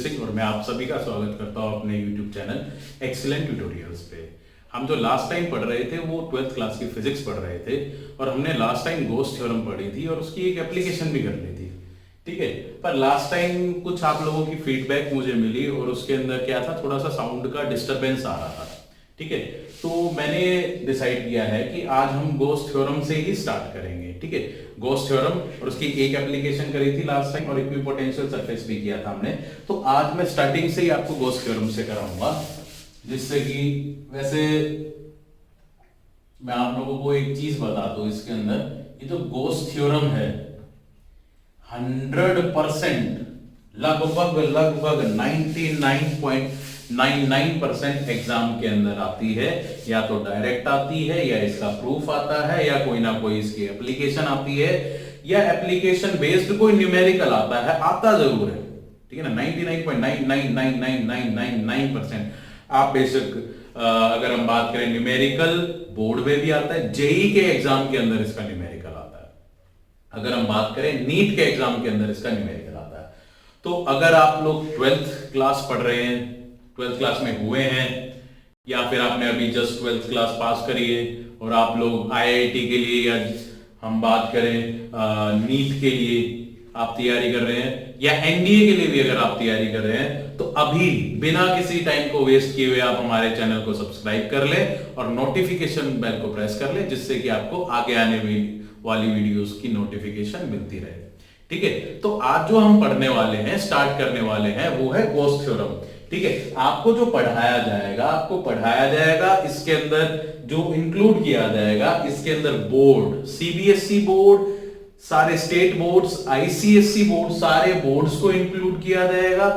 सिंह और मैं आप सभी का स्वागत करता हूं अपने YouTube चैनल एक्सीलेंट ट्यूटोरियल्स पे। हम जो लास्ट टाइम पढ़ रहे थे वो 12th क्लास की फिजिक्स पढ़ रहे थे और हमने लास्ट टाइम गोस थ्योरम पढ़ी थी और उसकी एक एप्लीकेशन भी कर ली थी। ठीक है, पर लास्ट टाइम कुछ आप लोगों की फीडबैक मुझे मिली और उसके अंदर क्या था, थोड़ा सा साउंड का डिस्टरबेंस आ रहा था। ठीक है, तो मैंने डिसाइड किया है कि आज हम गोस थ्योरम से ही स्टार्ट करेंगे। ठीक है, गोस थ्योरम और उसकी एक एप्लीकेशन करी थी लास्ट टाइम और इक्विपोटेंशियल सरफेस भी किया था हमने। तो आज मैं स्टार्टिंग से ही आपको गोस थ्योरम से कराऊंगा, जिससे कि वैसे मैं आप लोगों को एक चीज बता दूं, इसके अंदर ये जो गोस थ्योरम है 100% लगभग लगभग 99.99% एग्जाम के अंदर आती है। या तो डायरेक्ट आती है, या इसका प्रूफ आता है, या कोई ना कोई इसकी एप्लीकेशन आती है, या एप्लीकेशन बेस्ड कोई न्यूमेरिकल आता है, आता जरूर है। ठीक है ना, 99.999999% आप बेशक अगर हम बात करें न्यूमेरिकल, बोर्ड में भी आता है, जेई के एग्जाम के अंदर इसका न्यूमेरिकल आता है। अगर हम बात करें नीट के एग्जाम के अंदर इसका न्यूमेरिकल आता है। तो अगर आप लोग 12th क्लास पढ़ रहे हैं, 12th क्लास में हुए हैं, या फिर आपने अभी जस्ट 12th क्लास पास करी है और आप लोग आईआईटी के लिए, या हम बात करें नीट के लिए आप तैयारी कर रहे हैं, या एनडीए के लिए भी अगर आप तैयारी कर रहे हैं, तो अभी बिना किसी टाइम को वेस्ट किए हुए आप हमारे चैनल को सब्सक्राइब कर ले और नोटिफिकेशन बेल को प्रेस कर ले, जिससे कि आपको आगे आने वाली वीडियोस की नोटिफिकेशन मिलती रहे। ठीक है, तो आज जो हम पढ़ने वाले हैं, स्टार्ट करने वाले हैं, वो है गोस थ्योरम। ठीक है, आपको जो पढ़ाया जाएगा इसके अंदर जो इंक्लूड किया जाएगा, इसके अंदर बोर्ड, सीबीएसई बोर्ड, सारे स्टेट बोर्ड्स, आईसीएसई बोर्ड, सारे बोर्ड्स को इंक्लूड किया जाएगा।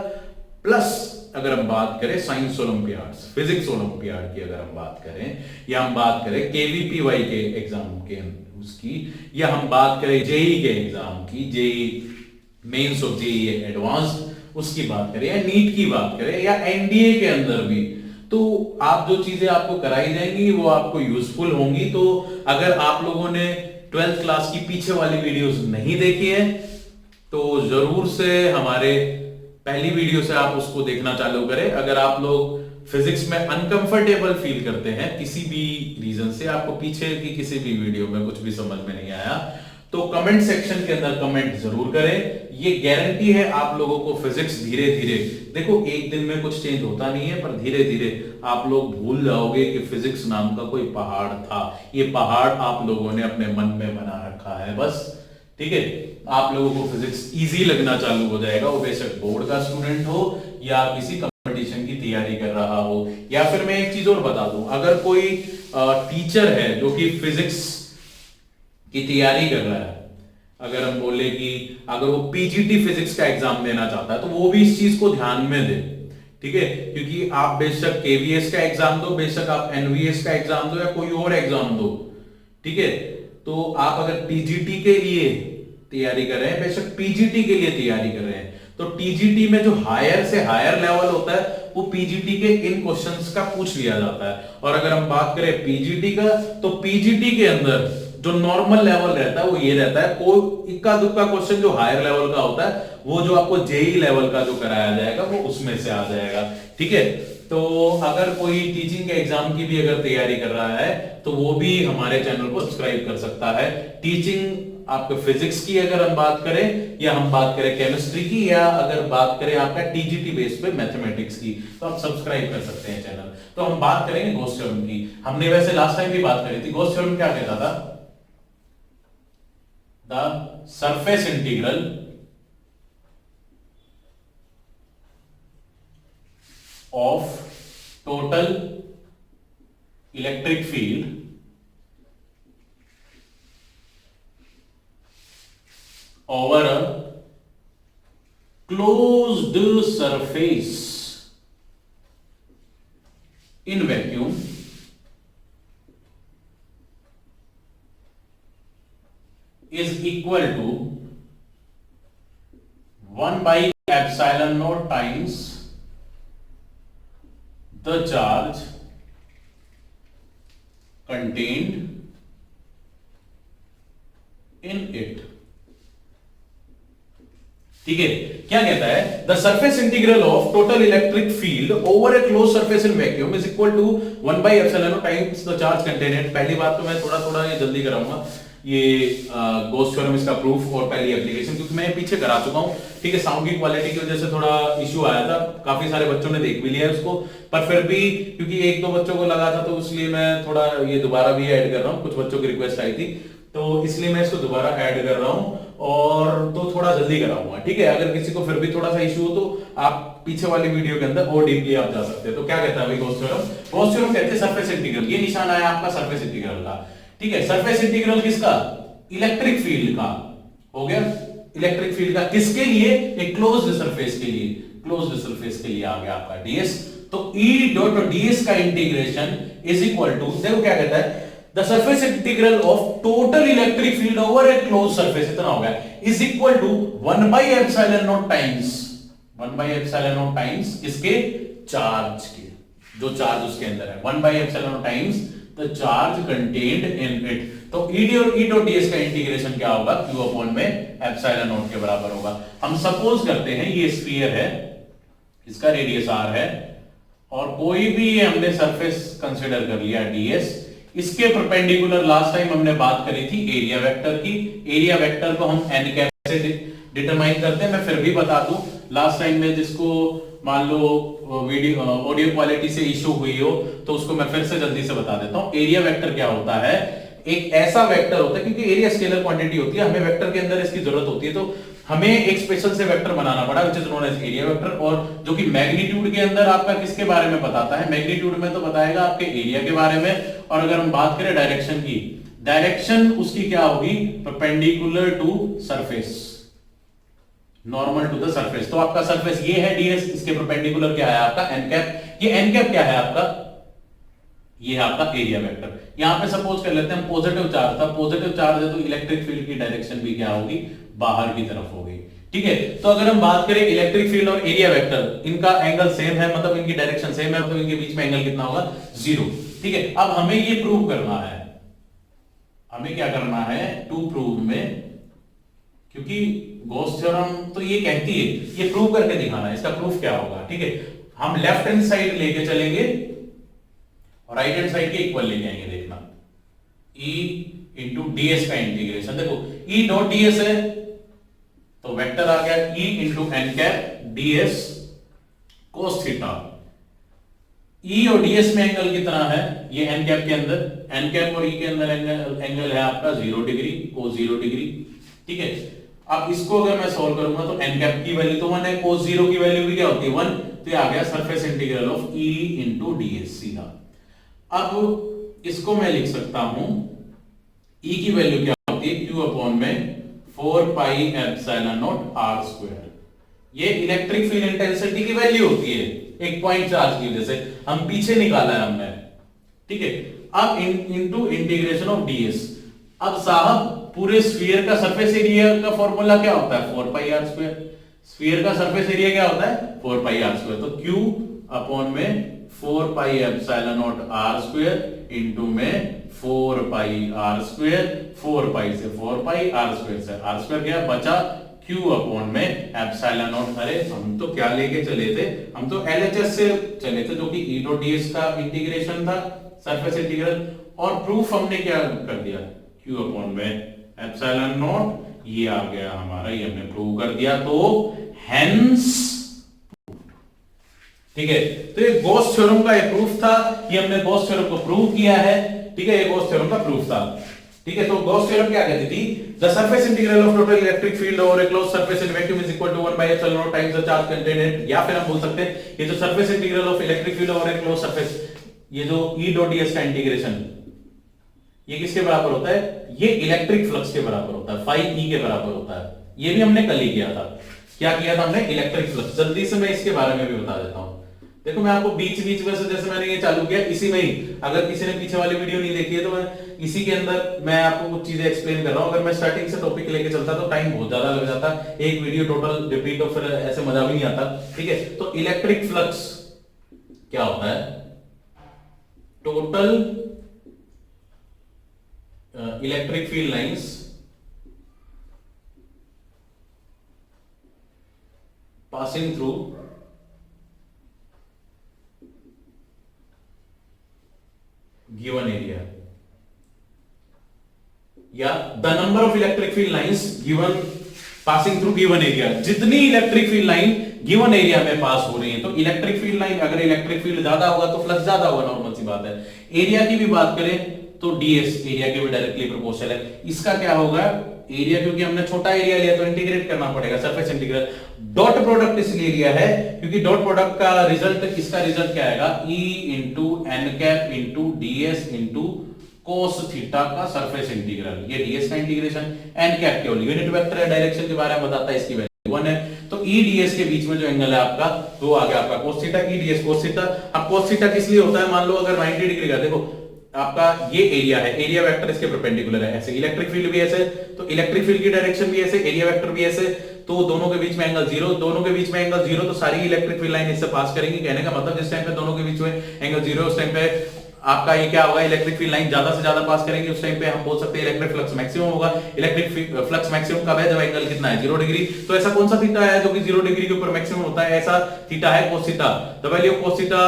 प्लस अगर हम बात करें साइंस ओलंपियाड्स, फिजिक्स ओलंपियाड की अगर हम बात करें, या हम बात करें केवीपीवाई के एग्जाम के उसकी, या हम बात करें जेई के एग्जाम की, जेई मेंस और जेई एडवांस्ड उसकी बात करें, या नीट की बात करें, या एनडीए के अंदर भी, तो आप जो चीजें आपको कराई जाएंगी वो आपको यूजफुल होंगी। तो अगर आप लोगों ने 12th क्लास की पीछे वाली वीडियोस नहीं देखी है तो जरूर से हमारे पहली वीडियो से आप उसको देखना चालू करें। अगर आप लोग फिजिक्स में अनकंफर्टेबल फील करते हैं किसी भी रीजन से, आपको पीछे की किसी भी वीडियो में कुछ भी समझ में नहीं आया, तो कमेंट सेक्शन के अंदर कमेंट जरूर करें। ये गारंटी है आप लोगों को फिजिक्स धीरे धीरे, देखो एक दिन में कुछ चेंज होता नहीं है, पर धीरे धीरे आप लोग भूल जाओगे कि फिजिक्स नाम का कोई पहाड़ था। ये पहाड़ आप लोगों ने अपने मन में बना रखा है बस। ठीक है, आप लोगों को फिजिक्स इजी लगना चालू हो जाएगा, वो बेशक बोर्ड का स्टूडेंट हो या किसी कंपटीशन की तैयारी कर रहा हो। या फिर मैं एक चीज और बता दूं, अगर कोई टीचर है जो कि फिजिक्स की तैयारी कर रहा है, अगर हम बोले कि अगर वो पीजीटी फिजिक्स का एग्जाम देना चाहता है, तो वो भी इस चीज को ध्यान में दे। ठीक है, क्योंकि आप बेशक केवीएस का एग्जाम दो, बेशक आप एनवीएस का एग्जाम दो, या कोई और एग्जाम दो, ठीक है, तो आप अगर पीजीटी के लिए तैयारी कर रहे हैं, बेशक पीजीटी के लिए तैयारी कर रहे हैं, तो टीजीटी में जो हायर से हायर लेवल होता है वो पीजीटी के इन क्वेश्चंस का पूछ लिया जाता है। और अगर हम बात करें पीजीटी का, तो पीजीटी के अंदर जो नॉर्मल लेवल रहता है वो ये रहता है, कोई इक्का दुक्का क्वेश्चन जो हायर लेवल का होता है वो जो आपको जेई लेवल का जो कराया जाएगा वो उसमें से आ जाएगा। ठीक है, तो अगर कोई टीचिंग के एग्जाम की भी अगर तैयारी कर रहा है तो वो भी हमारे चैनल को सब्सक्राइब कर सकता है। टीचिंग आपके फिजिक्स की अगर हम बात करें, या हम बात करें केमिस्ट्री की, या अगर बात करें आपका टीजीटी बेस पे मैथमेटिक्स की, तो आप सब्सक्राइब कर सकते हैं चैनल। तो हम बात करेंगे गॉस थ्योरम की। हमने वैसे लास्ट टाइम भी बात करी थी। गॉस थ्योरम क्या कहता था? The surface integral of total electric field over a closed surface in vacuum is equal to 1 by epsilon naught times the charge contained in it। ठीक है, क्या कहता है, the surface integral of total electric field over a close surface in vacuum is equal to 1 by epsilon naught times the charge contained. पहली बात तो मैं थोड़ा थोड़ा ये जल्दी कराऊंगा, ये गॉस थ्योरम इसका प्रूफ और पहली एप्लीकेशन, क्योंकि मैं पीछे करा चुका हूं, ठीक है। साउंड की क्वालिटी की वजह से थोड़ा इश्यू आया था, काफी सारे बच्चों ने देख भी लिया है उसको, पर फिर भी क्योंकि एक दो बच्चों को लगा था तो इसलिए मैं थोड़ा ये दोबारा भी ऐड कर रहा हूँ, कुछ बच्चों की रिक्वेस्ट आई थी तो इसलिए मैं इसको दोबारा ऐड कर रहा हूँ और तो थोड़ा जल्दी कराऊंगा, ठीक है। अगर किसी को फिर भी थोड़ा सा इशू हो तो आप पीछे वाली वीडियो के अंदर और डीपली आप जा सकते हैं। तो क्या कहता है भाई गॉस थ्योरम, गॉस थ्योरम कहते हैं सरफेस इंटीग्रल, ये निशान आया आपका सरफेस इंटीग्रल का, ठीक है। सरफेस इंटीग्रल किसका, इलेक्ट्रिक फील्ड का, हो गया इलेक्ट्रिक फील्ड का, किसके लिए, एक क्लोज्ड सरफेस के लिए, क्लोज्ड सरफेस के लिए आ गया आपका ds। तो E डॉट ds का इंटीग्रेशन इज इक्वल टू, देखो क्या कहता है, the surface integral of total electric field over a close surface, इतना हो गया, is equal to 1 by epsilon naught times, 1 by epsilon naught times किसके, चार्ज के, जो चार्ज उसके अंदर है, 1 by epsilon naught times the charge contained in it. तो E डॉट ds का इंटीग्रेशन क्या होगा, Q अपॉन में एप्सिलॉन नॉट के बराबर होगा। हम सपोज करते हैं ये स्फीयर है, इसका रेडियस r है और कोई भी ये हमने सरफेस कंसीडर कर लिया ds, इसके परपेंडिकुलर लास्ट टाइम हमने बात करी थी एरिया वेक्टर की, एरिया वेक्टर को हम n कैप से डिटरमाइन करते हैं। मैं फिर भी बता दूं, लास्ट टाइम में जिसको मान लो वीडियो ऑडियो क्वालिटी से इशू हुई हो तो उसको मैं फिर से जल्दी से बता देता हूं। एरिया वेक्टर क्या होता है, एक ऐसा वेक्टर होता है, क्योंकि एरिया स्केलर क्वांटिटी होती है, हमें वेक्टर के अंदर इसकी जरूरत होती है, तो हमें एक स्पेशल से वेक्टर बनाना पड़ा which is known as area vector, और जो कि मैग्नीट्यूड के अंदर आपका किसके बारे में बताता है, मैग्नीट्यूड में तो बताएगा आपके एरिया के बारे में, और अगर हम बात करें डायरेक्शन की, डायरेक्शन उसकी क्या होगी, perpendicular to surface, normal to the surface. तो आपका सरफेस ये है ds, इसके परपेंडिकुलर क्या है आपका n कैप, ये n कैप क्या है आपका, ये है आपका एरिया वेक्टर। यहां पे सपोज कर लेते हैं पॉजिटिव चार्ज था, पॉजिटिव चार्ज है तो इलेक्ट्रिक फील्ड की डायरेक्शन भी क्या होगी, बाहर की तरफ होगी, ठीक है। तो अगर हम बात करें इलेक्ट्रिक फील्ड और एरिया वेक्टर, इनका एंगल सेम है, मतलब इनकी डायरेक्शन सेम है, मतलब इनके बीच में एंगल कितना होगा, 0, ठीक है। अब हमें ये प्रूव करना है, हमें क्या करना है, टू प्रूव में, क्योंकि गॉस थ्योरम तो ये कहती है, ये प्रूव करके दिखाना है, इसका प्रूफ क्या होगा, ठीक है। हम लेफ्ट हैंड साइड लेके चलेंगे और राइट हैंड साइड के इक्वल लेके आएंगे, देखना E इंटू ds का इंटीग्रेशन, देखो E डॉट ds है तो वेक्टर आ गया E into N cap ds cos theta. E और ds में एंगल कितना है, ये एन कैप के अंदर, एन कैप और E के अंदर एंगल है आपका 0 डिग्री, कोस 0 डिग्री, ठीक है। अब इसको अगर मैं सॉल्व करूंगा तो एन कैप की वैल्यू तो 1 है, कोस 0 की वैल्यू भी क्या होती है 1, तो ये आ गया surface integral of E into ds सीधा। अब इसको मैं लिख सकता हूं, E की वैल्यू क्या होती है, Q अपॉन में 4 pi epsilon naught r square, ये इलेक्ट्रिक फील्ड इंटेंसिटी की वैल्यू होती है एक पॉइंट चार्ज की वजह से, हम पीछे निकाला है हमने, ठीक है। अब इनटू इंटीग्रेशन ऑफ ds। अब साहब पूरे स्फीयर का सरफेस एरिया का फॉर्मूला क्या होता है, 4 पाई r स्क्वायर, स्फीयर का सरफेस एरिया क्या होता है 4 पाई r स्क्वायर, तो Q अपॉन में 4 pi epsilon naught r square into में 4 पाई r स्क्वायर, 4 पाई से 4 पाई r स्क्वायर से r स्क्वायर गया, बचा Q अपॉन में एप्सिलॉन नॉट। अरे हम तो क्या लेके चले थे, हम तो LHS से चले थे, जो कि E डॉट ds का इंटीग्रेशन था, सरफेस इंटीग्रल, और प्रूफ हमने क्या कर दिया, Q अपॉन में एप्सिलॉन नॉट, ये आ गया हमारा, ये हमने प्रूव कर दिया, तो हेंस, ठीक है। तो ये गॉस थ्योरम का ये प्रूफ था, ये हमने गॉस थ्योरम को प्रूव किया है, ठीक है, ये गॉस थ्योरम का प्रूफ था, ठीक है। तो गॉस थ्योरम क्या कहती थी, the surface integral of total electric field over a close surface in vacuum is equal to 1 by epsilon naught times the charge contained in, या फिर हम बोल सकते हैं ये जो surface integral of electric field over a close surface, ये जो E डॉट ds का इंटीग्रेशन, ये किसके बराबर होता है, ये इलेक्ट्रिक फ्लक्स के बराबर होता है, phi E के बराबर होता है। ये भी हमने कल ही किया था, क्या किया था हमने, इलेक्ट्रिक फ्लक्स। जल्दी से मैं इसके बारे में भी बता देता हूं, देखो मैं आपको बीच बीच में से, जैसे मैंने ये चालू किया इसी में ही, अगर किसी ने पीछे वाली वीडियो नहीं देखी है तो मैं इसी के अंदर मैं आपको कुछ चीजें एक्सप्लेन कर रहा हूं। अगर मैं स्टार्टिंग से टॉपिक लेके चलता तो टाइम बहुत ज्यादा लग जाता, एक वीडियो टोटल रिपीट और फिर ऐसे मजा भी नहीं आता, ठीक है। तो इलेक्ट्रिक फ्लक्स क्या होता है, total electric field lines passing through given area, या the number of electric field lines given passing through given area, जितनी electric field line given area में पास हो रही है। तो इलेक्ट्रिक फील्ड लाइन, अगर इलेक्ट्रिक फील्ड ज्यादा होगा तो फ्लक्स ज्यादा होगा, नॉर्मल सी बात है। एरिया की भी बात करें तो डीएस एरिया के भी डायरेक्टली प्रोपोर्शनल है। इसका क्या होगा, एरिया क्योंकि हमने छोटा एरिया लिया तो इंटीग्रेट करना पड़ेगा, सरफेस इंटीग्रल। डॉट प्रोडक्ट इसलिए लिया है क्योंकि डॉट प्रोडक्ट का रिजल्ट, इसका रिजल्ट क्या आएगा, E into N cap into ds into cos theta का सरफेस इंटीग्रल। ये डीएस का इंटीग्रेशन, एन कैप केवल यूनिट वेक्टर है, डायरेक्शन के बारे में बताता है, इसकी वैल्यू 1 है। तो ई डीएस के बीच में जो एंगल है आपका वो आ गया आपका कोस थीटा, ई डीएस कोस थीटा। अब कोस थीटा किस लिए होता है, मान लो अगर 90 डिग्री का, देखो आपका ये एरिया है, एरिया वेक्टर इसके परपेंडिकुलर है, ऐसे इलेक्ट्रिक फील्ड भी ऐसे, तो इलेक्ट्रिक फील्ड की डायरेक्शन भी ऐसे, एरिया वेक्टर भी ऐसे, तो दोनों के बीच में एंगल 0, दोनों के बीच में एंगल 0, तो सारी इलेक्ट्रिक फील्ड लाइन इससे पास करेंगी। कहने का मतलब जिस टाइम पे दोनों के बीच में एंगल 0, उस टाइम पे आपका ये क्या होगा, इलेक्ट्रिक फील्ड लाइन ज्यादा से ज्यादा पास करेंगे, उस टाइम पे हम बोल सकते हैं इलेक्ट्रिक फ्लक्स मैक्सिमम होगा। इलेक्ट्रिक फ्लक्स मैक्सिमम कब है, जब एंगल कितना है, 0 डिग्री। तो ऐसा कौन सा थीटा है जो कि 0 डिग्री के ऊपर मैक्सिमम होता है, ऐसा थीटा है cos theta. The value of cos theta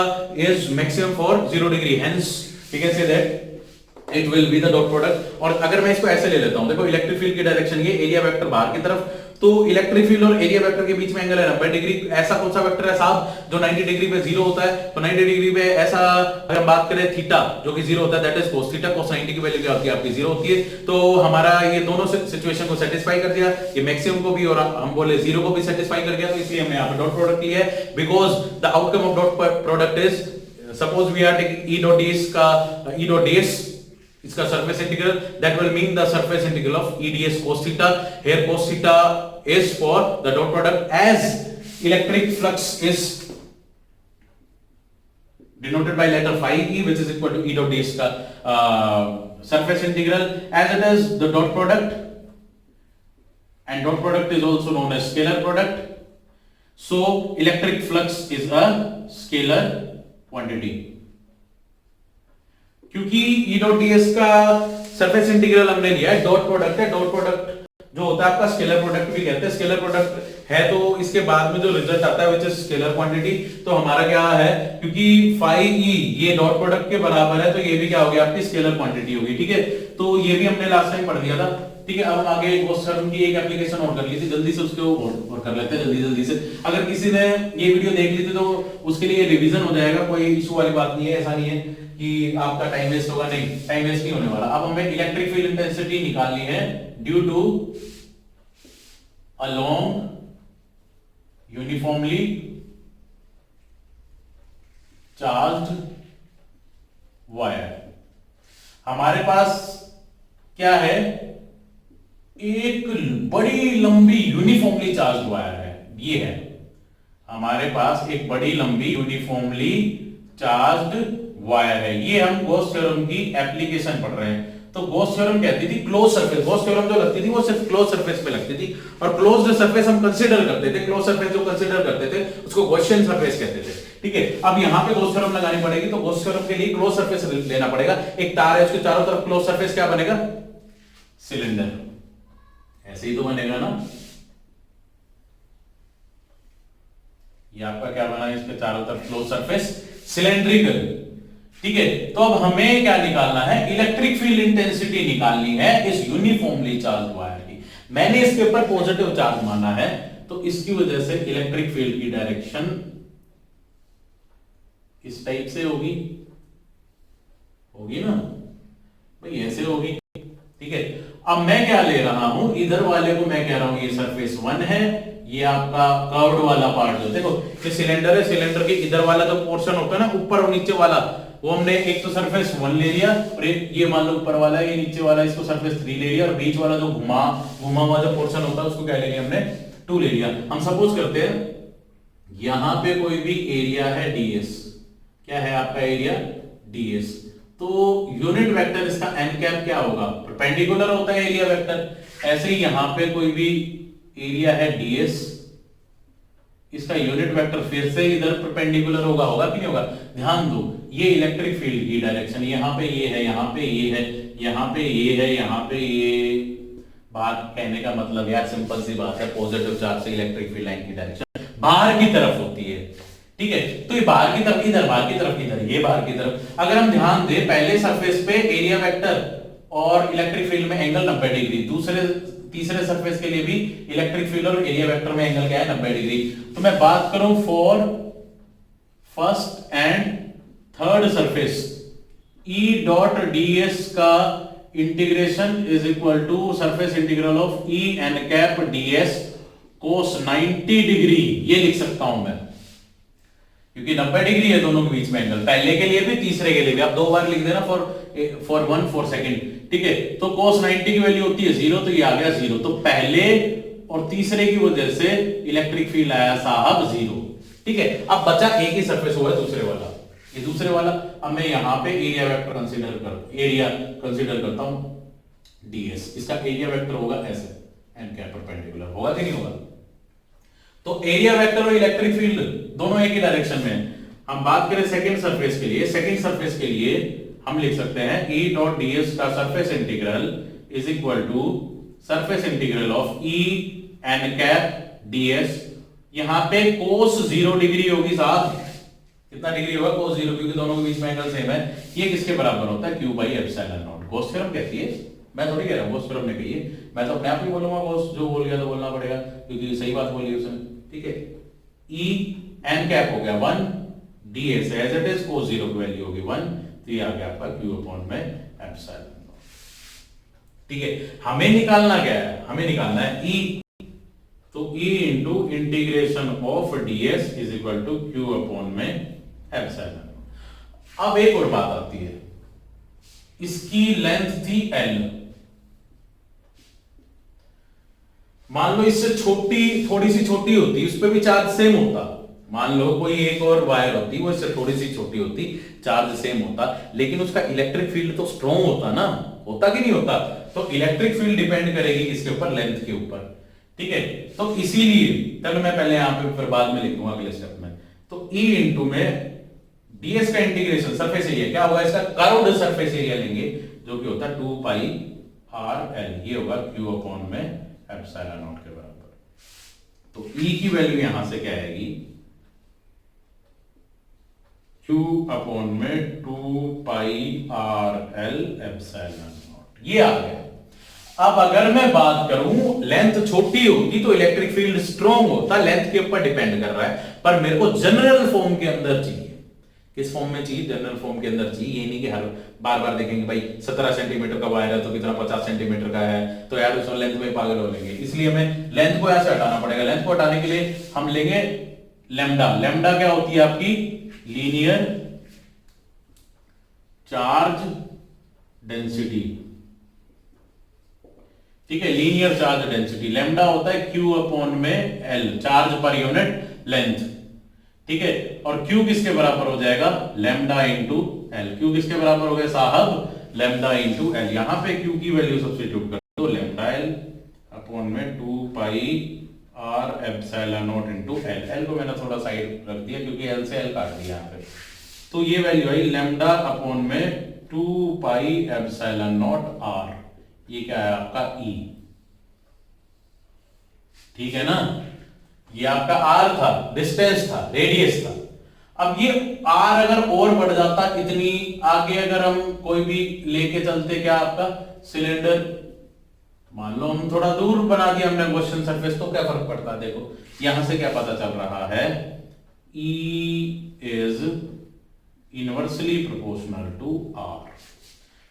is maximum for 0 degree, hence we can say that it will be the dot product. और अगर मैं इसको ऐसे ले लेता हूं, देखो इलेक्ट्रिक फील्ड की डायरेक्शन ये, एरिया वेक्टर बाहर की तरफ, तो इलेक्ट्रिक फील्ड और एरिया वेक्टर के बीच में एंगल है 90 डिग्री। ऐसा कौन सा वेक्टर है साहब जो 90 डिग्री पे 0 होता है, तो 90 डिग्री पे ऐसा अगर हम बात करें थीटा जो कि 0 होता है, दैट इज कोस थीटा। कोस 90 की वैल्यू क्या होती है आपकी, 0 होती है। तो हमारा ये दोनों सिचुएशन को सेटिस्फाई कर दिया, ये मैक्सिमम को भी और हम बोले 0 को भी सेटिस्फाई कर दिया। तो इसलिए हमने यहां पे डॉट प्रोडक्ट लिया है, because the outcome of dot product is, suppose we are taking E dot ds का, ई डॉट डीएस इसका surface integral, that will mean the surface integral of E ds cos theta. Here cos theta is for the dot product, as electric flux is denoted by letter phi E, which is equal to E dot ds का surface integral, as it is the dot product, and dot product is also known as scalar product. So electric flux is a scalar quantity. क्योंकि E dot ds का surface integral हमने लिया है, dot product है, dot product जो होता है आपका स्केलर प्रोडक्ट भी कहते हैं। स्केलर प्रोडक्ट है तो इसके बाद में जो रिजल्ट आता है विच इज स्केलर क्वांटिटी। तो हमारा क्या है, क्योंकि फाई ई ये डॉट प्रोडक्ट के बराबर है, तो ये भी क्या हो गया आपकी स्केलर क्वांटिटी होगी, ठीक है। तो ये भी हमने लास्ट टाइम पढ़ दिया था, ठीक है। अब आगे गॉस थ्योरम की एक एप्लीकेशन और कर ली थी, जल्दी से उसको और कर लेते हैं जल्दी से। अगर किसी ने ये वीडियो देख ली थी तो उसके लिए रिवीजन हो जाएगा, कोई इशू वाली बात नहीं है। ऐसा नहीं है कि आपका टाइम वेस्ट होगा, नहीं, टाइम वेस्ट नहीं होने वाला। अब हमें इलेक्ट्रिक फील्ड इंटेंसिटी निकालनी है due to a long uniformly charged wire. हमारे पास क्या है, एक बड़ी लंबी यूनिफॉर्मली चार्ज्ड वायर है, ये है हमारे पास एक बड़ी लंबी यूनिफॉर्मली चार्ज्ड वायर है। ये हम गॉस थ्योरम की एप्लीकेशन पढ़ रहे हैं। तो गॉस थ्योरम कहती थी क्लोज सरफेस, गॉस थ्योरम जो लगती थी वो सिर्फ क्लोज सरफेस पे लगती थी, और क्लोज्ड सरफेस हम कंसीडर करते थे, क्लोज सरफेस जो कंसीडर करते थे उसको गॉसियन सरफेस कहते थे, ठीक है। अब यहां पे गॉस थ्योरम लगानी पड़ेगी, तो गॉस थ्योरम के लिए क्लोज सरफेस लेना पड़ेगा। एक तार है, उसके चारों तरफ क्लोज सरफेस क्या बनेगा, सिलेंडर, ऐसे ही तो बनेगा ना। ये आपका क्या बना, इसके चारों तरफ क्लोज सरफेस सिलेंड्रिकल, ठीक है। तो अब हमें क्या निकालना है, इलेक्ट्रिक फील्ड इंटेंसिटी निकालनी है इस यूनिफॉर्मली चार्ज वायर की। मैंने इसके ऊपर पॉजिटिव चार्ज माना है, तो इसकी वजह से इलेक्ट्रिक फील्ड की डायरेक्शन इस टाइप से होगी ना भाई, ऐसे होगी, ठीक है। अब मैं क्या ले रहा हूं, इधर वाले को मैं कह रहा हूं ये सरफेस 1 है, ये आपका कर्व्ड वाला पार्ट जो, देखो ये सिलेंडर है, सिलेंडर के इधर वाला जो पोर्शन होता है ना, ऊपर और नीचे वाला, वो हमने एक तो सरफेस 1 ले लिया, और ये मान लो ऊपर वाला, ये नीचे वाला, इसको सरफेस 3 ले लिया, और बीच वाला जो घुमा हुआ जो पोर्शन होता है उसको क्या ले लिया हमने, 2 ले लिया। हम सपोज करते हैं यहां पे कोई भी एरिया है ds, क्या है आपका एरिया ds, तो यूनिट वेक्टर इसका n कैप क्या होगा, परपेंडिकुलर होता है एरिया वेक्टर। ऐसे ही यहां पे कोई भी एरिया है ds, इसका यूनिट वेक्टर फिर से इधर परपेंडिकुलर होगा कि नहीं होगा। ध्यान दो, ये इलेक्ट्रिक फील्ड की डायरेक्शन, यहां पे ये है, यहां पे ये है, यहां पे ये है, यहां पे ये। बात कहने का मतलब यार सिंपल सी बात है, पॉजिटिव चार्ज से इलेक्ट्रिक फील्ड लाइन की डायरेक्शन बाहर की तरफ होती है, ठीक है। तो ये बाहर की तरफ इधर, बाहर की तरफ इधर, ये बाहर की तरफ। अगर हम ध्यान दें पहले सरफेस पे एरिया वेक्टर और इलेक्ट्रिक फील्ड में एंगल 90 डिग्री, दूसरे तीसरे सरफेस के लिए भी इलेक्ट्रिक फील्ड और एरिया वेक्टर में एंगल क्या है 90 डिग्री। तो मैं बात करूं for first and third surface, E dot ds का integration is equal to surface integral of E n cap ds cos 90 degree, ये लिख सकता हूं मैं, क्योंकि 90 डिग्री है दोनों के बीच में एंगल, पहले के लिए भी तीसरे के लिए भी। आप दो बार लिख देना फॉर 1 सेकंड, ठीक है। तो cos 90 की वैल्यू होती है 0, तो ये आ गया 0। तो पहले और तीसरे की वजह से इलेक्ट्रिक फील्ड आया साहब 0, ठीक है। अब बचा एक ही सरफेस हुआ है दूसरे वाला, ये दूसरे वाला। अब मैं यहां पे एरिया वेक्टर कंसीडर करता हूं ds, इसका एरिया वेक्टर होगा ऐसे n कैप परपेंडिकुलर, होगा कि नहीं होगा। तो एरिया वेक्टर और इलेक्ट्रिक फील्ड दोनों एक ही डायरेक्शन में है। हम बात करें सेकंड सरफेस के लिए, सेकंड सरफेस के लिए हम लिख सकते हैं E डॉट ds का surface integral is equal to surface integral of E n cap ds। यहां पे cos 0 डिग्री होगी साहब, कितना डिग्री होगा cos 0, क्योंकि दोनों के बीच में एंगल सेम है। ये किसके बराबर होता है q by epsilon not. Gauss theorem कहती है, मैं थोड़ी कह रहा हूं, गॉस थ्योरम ने कही है, मैं तो अपने आप ही बोलूंगा, गॉस जो बोल गया तो बोलना पड़ेगा, क्योंकि सही बात बोली उसने, ठीक है। E n कैप हो गया 1, ds as it is, cos 0 की वैल्यू होगी 1, तो ये आ गया आपका q अपॉन में एप्सिलॉन नॉट, ठीक है। हमें निकालना क्या है, हमें निकालना है E, तो E into integration of ds is equal to q upon में एप्सिलॉन। अब एक और बात आती है, इसकी लेंथ थी L, मान लो इससे छोटी, थोड़ी सी छोटी होती, उस पर भी चार्ज सेम होता। मान लो कोई एक और वायर होती, वो इससे थोड़ी सी छोटी होती, चार्ज सेम होता, लेकिन उसका इलेक्ट्रिक फील्ड तो स्ट्रॉन्ग होता ना, होता कि नहीं होता। तो इलेक्ट्रिक फील्ड डिपेंड करेगी किसके ऊपर, लेंथ के ऊपर, ठीक है। तो इसीलिए चलो मैं पहले यहां पे फिर बाद में लिखूंगा अगले स्टेप में। तो E इंटू में ds का इंटीग्रेशन सरफेस एरिया क्या होगा, इसका कर्व्ड सरफेस एरिया लेंगे जो कि होता है 2 पाई r l, ये होगा q अपॉन में एप्सिलॉन नॉट के बराबर। तो E की वैल्यू यहां से क्या आएगी, q अपॉन में 2 पाई r l एप्सिलॉन नॉट, ये आ गया। अब अगर मैं बात करूं लेंथ छोटी होती तो इलेक्ट्रिक फील्ड स्ट्रॉन्ग होता, लेंथ के ऊपर डिपेंड कर रहा है, पर मेरे को जनरल फॉर्म के अंदर चाहिए। किस फॉर्म में चाहिए, जनरल फॉर्म के अंदर चाहिए। ये नहीं कि हर बार बार देखेंगे भाई 17 सेंटीमीटर का वायर है तो कितना 50 सेंटीमीटर का है, तो यार उसमें लेंथ में पागल हो लेंगे। इसलिए हमें लेंथ को यहां से हटाना पड़ेगा। लेंथ को हटाने के लिए हम लेंगे लैम्डा। लैम्डा क्या होती है आपकी, लीनियर चार्ज डेंसिटी, ठीक है, लीनियर चार्ज डेंसिटी। लैम्डा होता है q अपॉन में l, charge per unit length, ठीक है। और q किसके बराबर हो जाएगा, लैम्डा इंटू l। q किसके बराबर हो गया साहब, लैम्डा इंटू l। यहां पे q की वैल्यू सब्स्टिट्यूट कर दो, लैम्डा l अपॉन में 2 पाई r epsilon not into l। l को मैंने थोड़ा साइड रख दिया क्योंकि l से l काट दिया यहां पे। तो ये वैल्यू आई लैम्डा अपॉन में 2 पाई एप्सिलॉन नॉट r, ये क्या है आपका E, ठीक है ना। ये आपका R था, डिस्टेंस था, रेडियस था। अब ये R अगर और बढ़ जाता इतनी आगे, अगर हम कोई भी लेके चलते, क्या आपका सिलेंडर, मान लो हम थोड़ा दूर बना दिया हमने क्वेश्चन सरफेस, तो क्या फर्क पड़ता है। देखो यहां से क्या पता चल रहा है, E is inversely proportional to R।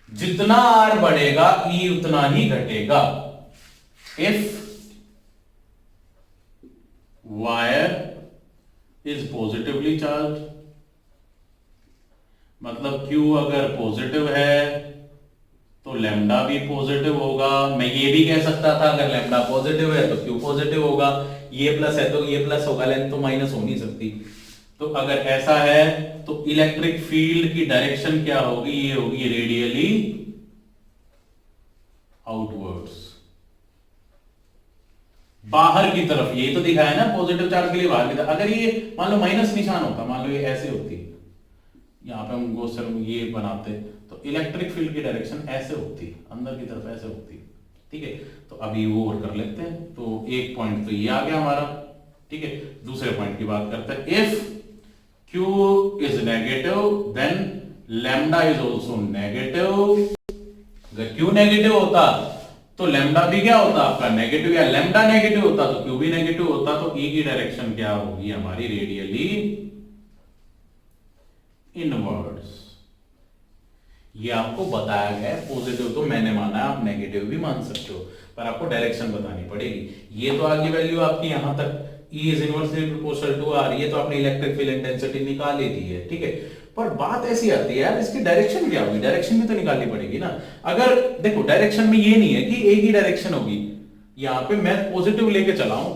जितना R बढ़ेगा E उतना ही घटेगा। If wire is positively charge, मतलब Q अगर पॉजिटिव है तो लैम्डा भी पॉजिटिव होगा। मैं ये भी कह सकता था अगर लैम्डा पॉजिटिव है तो Q पॉजिटिव होगा, ये प्लस है तो ये प्लस होगा, लेंथ तो माइनस हो नहीं सकती। तो अगर ऐसा है तो इलेक्ट्रिक फील्ड की डायरेक्शन क्या होगी, ये होगी रेडियली आउटवर्ड्स, बाहर की तरफ। ये तो दिखाया ना पॉजिटिव चार्ज के लिए बाहर की तरफ। अगर ये मान लो माइनस निशान होता, मान लो ये ऐसे होती, यहां पे हम गोसर ये बनाते, तो इलेक्ट्रिक फील्ड की डायरेक्शन ऐसे होती, अंदर की तरफ ऐसे होती, ठीक है। तो अभी वो और कर लेते हैं। तो एक पॉइंट तो ये आ गया हमारा, ठीक है, दूसरे पॉइंट की बात करते हैं। If Q is negative then lambda is also negative. अगर Q नेगेटिव होता तो लैम्डा भी क्या होता आपका नेगेटिव, या लैम्डा नेगेटिव होता तो Q भी नेगेटिव होता। तो E की डायरेक्शन क्या होगी हमारी, रेडियली इनवर्ड्स। ये आपको बताया गया है। पॉजिटिव तो मैंने माना है, आप नेगेटिव भी मान सकते हो, पर आपको डायरेक्शन बतानी पड़ेगी। ये तो आगे वैल्यू आपकी यहां तक E is inversely proportional to R, ये तो आपने इलेक्ट्रिक फील्ड इंटेंसिटी निकाल ही दी है, ठीक है। पर बात ऐसी आती है यार, इसकी डायरेक्शन क्या होगी, डायरेक्शन भी तो निकालनी पड़ेगी ना। अगर देखो डायरेक्शन में ये नहीं है कि एक ही डायरेक्शन होगी, यहाँ पे मैं पॉजिटिव लेके चला हूं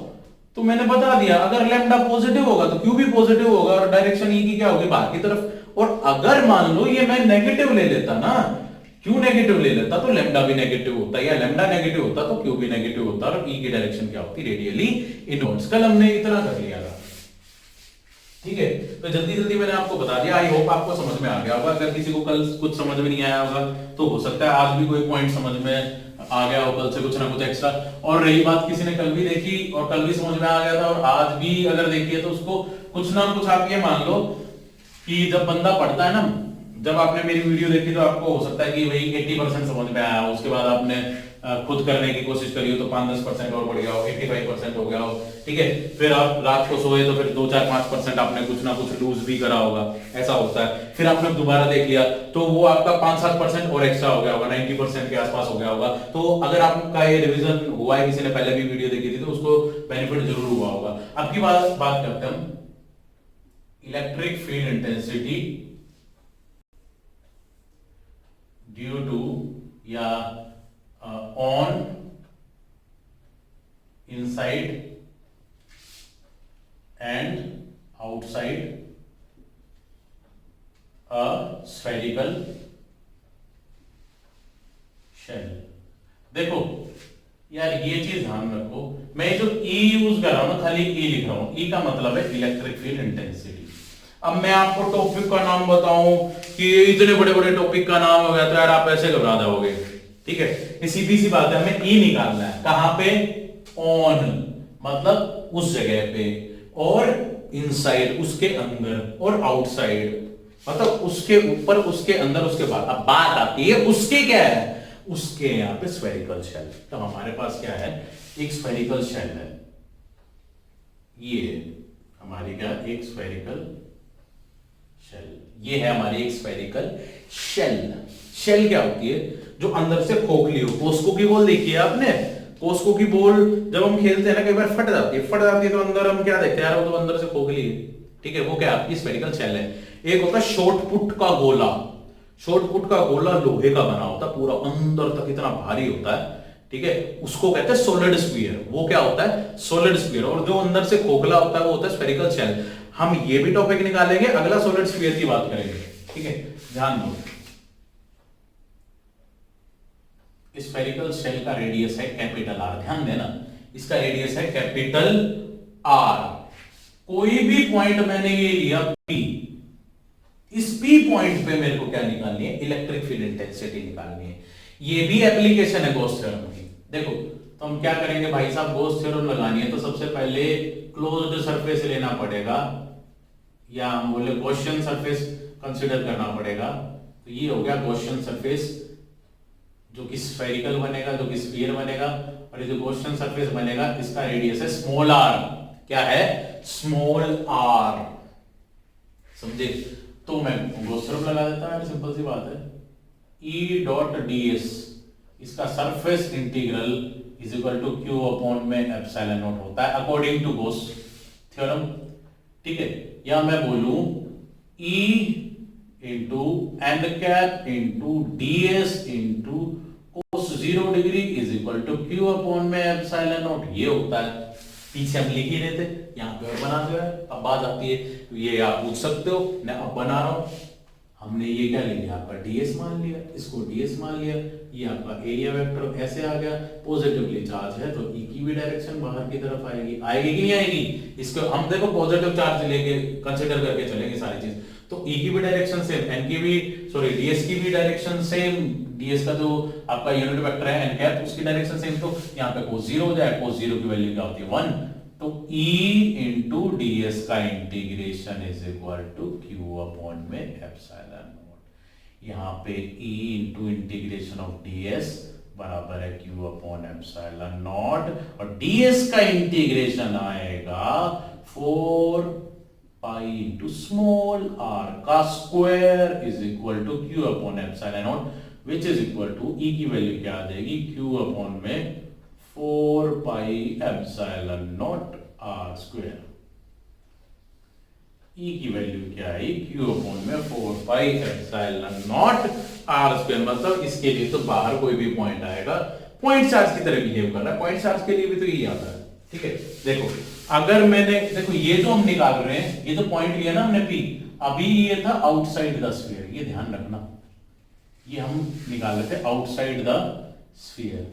तो मैंने बता दिया अगर लैम्डा पॉजिटिव होगा तो Q भी पॉजिटिव होगा, और डायरेक्शन E की क्या होगी, बाहर की तरफ। और अगर मान लो ये मैं नेगेटिव ले लेता ना, Q नेगेटिव ले लेता तो लैम्डा भी नेगेटिव होता, या लैम्डा नेगेटिव होता तो Q भी नेगेटिव होता, और E की डायरेक्शन क्या होती, रेडियली इनवर्स। कल हमने इतना कर लिया था, ठीक है। तो जल्दी जल्दी मैंने आपको बता दिया, आई होप आपको समझ में आ गया होगा। अगर किसी को कल कुछ समझ में नहीं आया होगा तो हो सकता है आज भी कोई पॉइंट समझ में आ गया हो, कल से कुछ ना कुछ एक्स्ट्रा। और रही बात, किसी ने कल भी देखी और कल भी समझ में आ गया था और आज भी अगर देखिए तो उसको कुछ ना कुछ आप ये मान लो कि जब बंदा पढ़ता है ना, जब आपने मेरी वीडियो देखी तो आपको हो सकता है कि भाई 80% समझ में आया, उसके बाद आपने खुद करने की कोशिश करी हो तो 5-10% और बढ़ गया हो, 85% हो गया हो, ठीक है। फिर आप रात को सोए तो फिर 2-4-5% आपने कुछ ना कुछ लूज भी करा होगा, ऐसा होता है। फिर आपने दोबारा देख लिया तो वो आपका 5-7% और एक्स्ट्रा हो गया होगा, 90% के आसपास हो गया होगा। तो अगर आपका ये रिवीजन हुआ है, किसी ने पहले भी वीडियो देखी थी तो उसको बेनिफिट जरूर हुआ होगा। अब की बात करते हैं electric field intensity due to या on inside and outside a spherical shell. देखो यार ये चीज ध्यान रखो, मैं जो E यूज कर रहा हूं ना, खाली E लिख रहा हूं। E का मतलब है इलेक्ट्रिक फील्ड इंटेंसिटी। अब मैं आपको टॉपिक का नाम बताऊं कि इतने बड़े बड़े टॉपिक का नाम हो गया तो यार आप ऐसे घबरा जाओगे, ठीक है। ये सीधी सी बात है, हमें E निकालना है। कहां पे, ऑन मतलब उस जगह पे, और इनसाइड उसके अंदर, और आउटसाइड मतलब उसके ऊपर, उसके अंदर, उसके बाद। अब बात आती है उसके क्या है, उसके यहां पे स्फेरिकल शेल। तो हमारे पास क्या है, एक स्फेरिकल शेल है। ये हमारी क्या, एक स्फेरिकल शेल। ये है हमारी एक स्फेरिकल शेल। शेल क्या होती है, जो अंदर से खोखली हो। कोस्को की बॉल देखी है आपने, कोस्को की बॉल जब हम खेलते हैं ना, कई बार फट जाती है तो अंदर हम क्या देखते हैं यार, वो तो अंदर से खोखली है, ठीक है। वो क्या आपकी स्फेरिकल शेल है। एक होता है शॉर्ट पुट का गोला। शॉर्ट पुट का गोला लोहे का बना होता है, पूरा अंदर तक इतना भारी होता है, ठीक है। उसको कहते हैं सॉलिड स्फीयर। वो क्या होता है, सॉलिड स्फीयर। और जो अंदर से खोखला होता है वो होता है स्फेरिकल शेल। हम ये भी टॉपिक निकालेंगे, अगला सॉलिड स्फीयर की बात करेंगे, ठीक है। ध्यान दो, स्फेरिकल शेल का रेडियस है कैपिटल आर। ध्यान देना, इसका रेडियस है कैपिटल आर। कोई भी पॉइंट मैंने ये लिया P, इस P पॉइंट पे मेरे को क्या निकालनी है, इलेक्ट्रिक फील्ड इंटेंसिटी निकालनी है। ये भी एप्लीकेशन है गॉस थ्योरम की। देखो तो हम क्या करेंगे भाई साहब, गॉस थ्योरम लगानी है तो सबसे पहले क्लोज्ड सरफेस लेना पड़ेगा, या हम बोले गॉसियन सरफेस कंसीडर करना पड़ेगा। तो ये हो गया गॉसियन सरफेस, जो कि स्फेरिकल बनेगा, जो कि स्फीयर बनेगा। और ये जो गॉसियन सरफेस बनेगा इसका रेडियस है स्मॉल आर। क्या है, स्मॉल आर, समझे। तो मैं गॉस थ्योरम लगा देता हूं, सिंपल सी बात है। E डॉट ds इसका surface integral is equal to Q upon में एप्सिलॉन नॉट होता है अकॉर्डिंग टू गॉस थ्योरम, ठीक है। या मैं बोलूं E into N cap into ds into cos 0 degree is equal to Q upon में एप्सिलॉन नॉट। ये होता है, पीछे हम लिख ही रहे थे, यहाँ पे और बना दो है। अब बात आती है, ये आप पूछ सकते हो, मैं अब बना रहा हूं। हमने ये क्या ले लिया, आपका ds मान लिया, इसको ds मान लिया, ये आपका एरिया वेक्टर ऐसे आ गया। पॉजिटिवली चार्ज है तो E की भी डायरेक्शन बाहर की तरफ आएगी, आएगी कि नहीं आएगी। इसको हम देखो पॉजिटिव चार्ज लेके कंसीडर करके चलेंगे सारी चीज। तो E की भी डायरेक्शन सेम, n की भी ds की भी डायरेक्शन सेम। ds का जो आपका यूनिट वेक्टर है n कैप, उसकी डायरेक्शन सेम। तो यहाँ पे cos 0 हो जाए, cos 0 की वैल्यू क्या होती है 1। तो E इंटू ds का integration is equal to Q upon में एप्सिलॉन नॉट। यहाँ पे E into integration of ds बराबर है Q अपॉन एप्सिलॉन नॉट, और ds का इंटीग्रेशन आएगा 4 पाई इंटू स्मॉल r का square is equal to Q upon epsilon naught, which is equal to E की वैल्यू क्या आ जाएगी, Q अपॉन में 4 pi epsilon naught r square. E की वैल्यू क्या है, Q अपॉन में 4 pi epsilon naught r square. मतलब इसके लिए तो बाहर कोई भी पॉइंट आएगा, पॉइंट चार्ज की तरह बिहेव कर रहा है, पॉइंट चार्ज के लिए भी तो यही आता है। ठीक है, देखो अगर मैंने, देखो ये जो हम निकाल रहे हैं, ये तो पॉइंट लिया ना हमने P, अभी ये था आउटसाइड द स्फीयर, ये ध्यान रखना, ये हम निकाल रहे थे आउटसाइड द स्फीयर।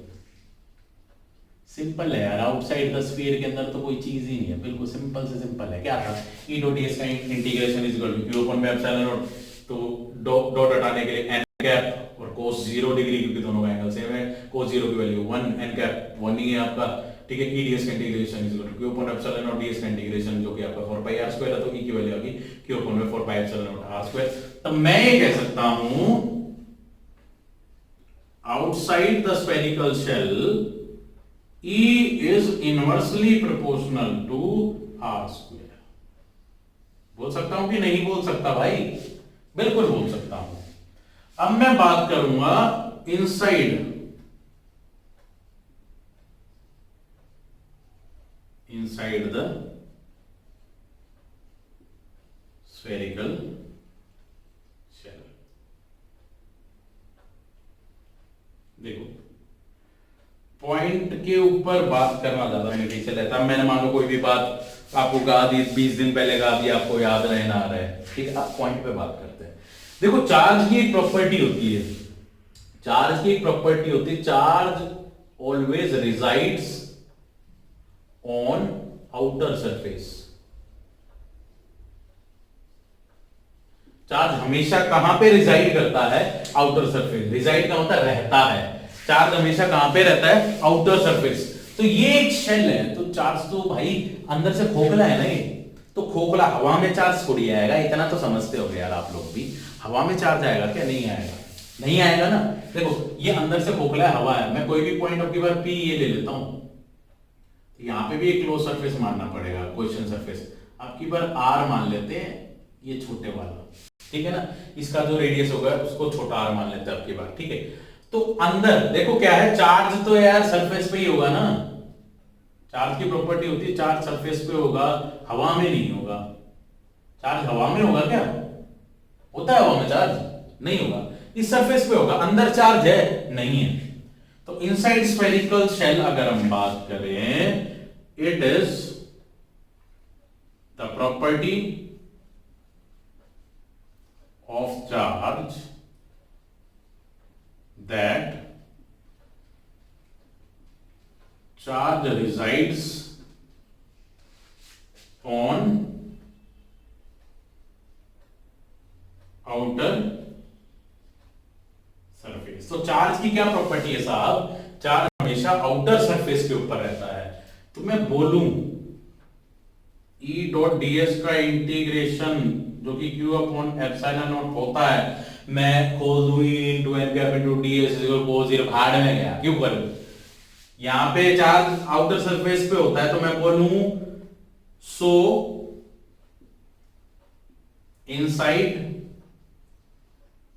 सिंपल है यार, आउटसाइड द स्फीयर के अंदर तो कोई चीज ही नहीं है, बिल्कुल सिंपल से सिंपल है। क्या था, E डॉट ds का integration is equal to Q upon में एप्सिलॉन नॉट, तो डॉट हटाने के लिए n कैप और cos 0 डिग्री, क्योंकि दोनों का एंगल सेम है, cos 0 की वैल्यू 1, n कैप 1 ही है आपका। ठीक है, E ds का integration is equal to Q upon epsilon naught, ds का इंटीग्रेशन जो कि आपका 4 पाई r स्क्वायर है, तो E की वैल्यू आ गई Q अपॉन में 4 pi epsilon naught r square. तो मैं ये कह सकता हूं outside the spherical shell E is inversely proportional to r square। बोल सकता हूं कि नहीं बोल सकता भाई, बिल्कुल बोल सकता हूं। अब मैं बात करूंगा इनसाइड द spherical shell। देखो पॉइंट के ऊपर बात करना ज्यादा बेनिफिशियल रहता है। मैंने मान लो कोई भी बात आपको कहा दी, 20 दिन पहले कहा दी, आपको याद रहे ना रहे, ठीक है, आप पॉइंट पे बात करते हैं। देखो चार्ज की एक प्रॉपर्टी होती है, चार्ज की एक प्रॉपर्टी होती है, charge always resides on outer surface. Charge हमेशा कहां पे रिजाइड करता है, आउटर सरफेस। रिजाइड का होता है रहता है, चार्ज हमेशा कहां पे रहता है, आउटर सरफेस। तो ये एक शेल है, तो चार्ज तो भाई अंदर से खोखला है ना, ये तो खोखला, हवा में चार्ज थोड़ी आएगा, इतना तो समझते हो यार आप लोग भी। हवा में चार्ज आएगा क्या, नहीं आएगा, नहीं आएगा ना। देखो ये अंदर से खोखला है, हवा है, मैं कोई भी पॉइंट अब की बार P ये ले लेता हूं, तो यहां पे भी एक क्लोज सरफेस मानना पड़ेगा, क्वेश्चन सरफेस। अब की बार R मान लेते हैं, ये छोटे वाला, ठीक है ना, इसका जो रेडियस होगा उसको छोटा r मान लेते हैं अब की बार। ठीक है, तो अंदर देखो क्या है, चार्ज तो यार सरफेस पे ही होगा ना, चार्ज की प्रॉपर्टी होती है चार्ज सरफेस पे होगा, हवा में नहीं होगा। चार्ज हवा में होगा क्या, होता है हवा में चार्ज, नहीं होगा, इस सरफेस पे होगा। अंदर चार्ज है, नहीं है। तो इनसाइड स्फेरिकल शेल अगर हम बात करें, it is the property of charge that charge resides on outer surface। तो चार्ज की क्या प्रॉपर्टी है साहब, चार्ज हमेशा आउटर सरफेस के ऊपर रहता है। तो मैं बोलूं E डॉट ds का इंटीग्रेशन जो कि Q अपॉन एप्सिलॉन नॉट होता है, मैं खोल दूं E into n cap into ds equal cos 0, भाड़ में गया, क्यों करूं, यहां पे चार्ज आउटर सरफेस पे होता है, तो मैं बोलूं so inside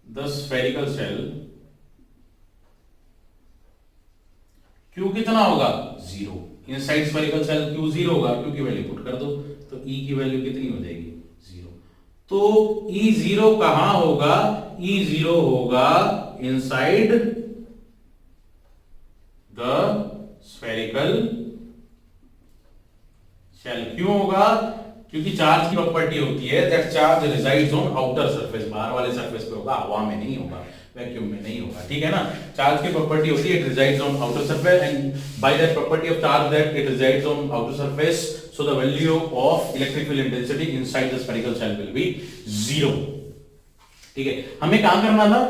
the spherical shell Q कितना होगा, 0। इनसाइड स्फेरिकल शेल Q 0 होगा, Q की वैल्यू पुट कर दो, तो E की वैल्यू कितनी हो जाएगी, 0। तो E0 कहां होगा, E0 होगा इनसाइड द स्फेरिकल शेल। क्यों होगा, क्योंकि चार्ज की प्रॉपर्टी होती है that charge resides on outer surface, बाहर वाले सरफेस पे होगा, हवा में नहीं होगा, वैक्यूम में नहीं होगा। ठीक है ना, चार्ज की प्रॉपर्टी होती है it resides on outer surface, and by that property of charge that it resides on outer surface, so the value of electric field intensity inside the spherical shell will be 0। ठीक है, हमें काम करना था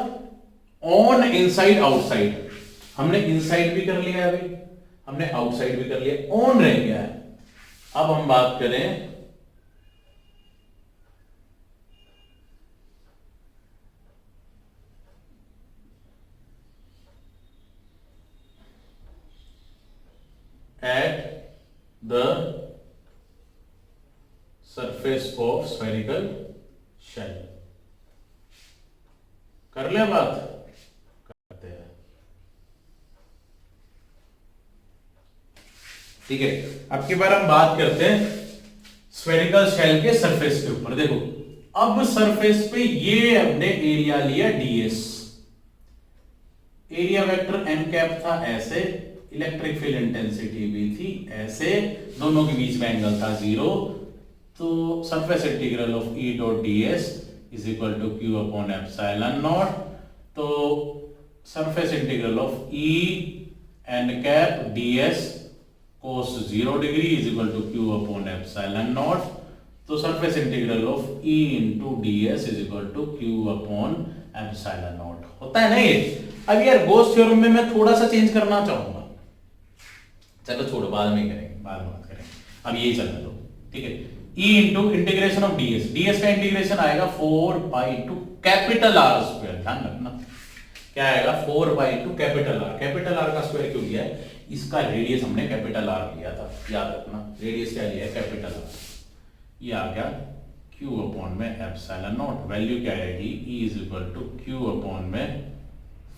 on inside outside, हमने inside भी कर लिया, अभी हमने आउटसाइड भी कर लिया, ऑन रह गया है। अब हम बात करें at the surface of spherical shell। कर ले बात, करते हैं। ठीक है, अब की बार हम बात करते हैं स्फेरिकल शेल के सरफेस के ऊपर। देखो अब सरफेस पे ये हमने एरिया लिया ds, area vector n cap था ऐसे, इलेक्ट्रिक फील्ड इंटेंसिटी भी थी ऐसे, दोनों के बीच में एंगल था 0, तो surface integral of E dot ds is equal to q upon epsilon naught. तो surface integral of E n cap ds cos 0 degree is equal to q upon epsilon naught. तो surface integral of E into ds is equal to q upon epsilon naught होता है ना ये। अब यार Gauss theorem में मैं थोड़ा सा चेंज करना चाहूंगा, चलो छोड़ो बाद में करेंगे, बाद में बात करेंगे, अब यही चलने दो। ठीक है, E into integration of ds, ds का इंटीग्रेशन आएगा 4 pi to capital R square. ध्यान रखना क्या आएगा, 4 pi to capital R। Capital R का स्क्वायर क्यों लिया है, इसका रेडियस हमने कैपिटल R लिया था, याद रखना रेडियस क्या लिया है कैपिटल R। ये आ गया q अपॉन में एप्सिलॉन नॉट, वैल्यू क्या आएगी E is equal to q upon में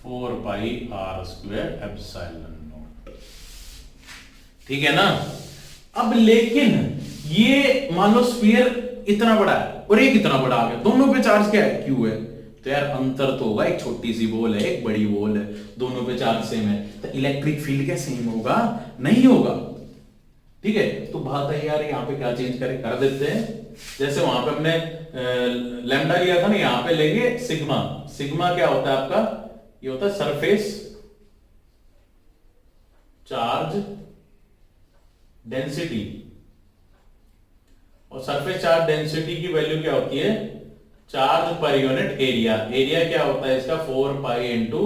4 pi R square epsilon naught. ठीक है ना। अब लेकिन ये मान लो स्फीयर इतना बड़ा है और ये कितना बड़ा आ गया, दोनों पे चार्ज क्या है q है, तो यार अंतर तो होगा, एक छोटी सी बॉल है एक बड़ी बॉल है, दोनों पे चार्ज सेम है, तो इलेक्ट्रिक फील्ड क्या सेम होगा, नहीं होगा। ठीक है, तो बात है यार यहाँ पे क्या चेंज करें, कर देते हैं, जैसे वहां पे हमने लैम्डा लिया था ना, यहाँ पे लेंगे सिग्मा। सिग्मा क्या होता है आपका, ये होता है सरफेस चार्ज डेंसिटी, और सरफेस चार्ज डेंसिटी की वैल्यू क्या होती है, charge per unit area. Area क्या होता है इसका 4 pi into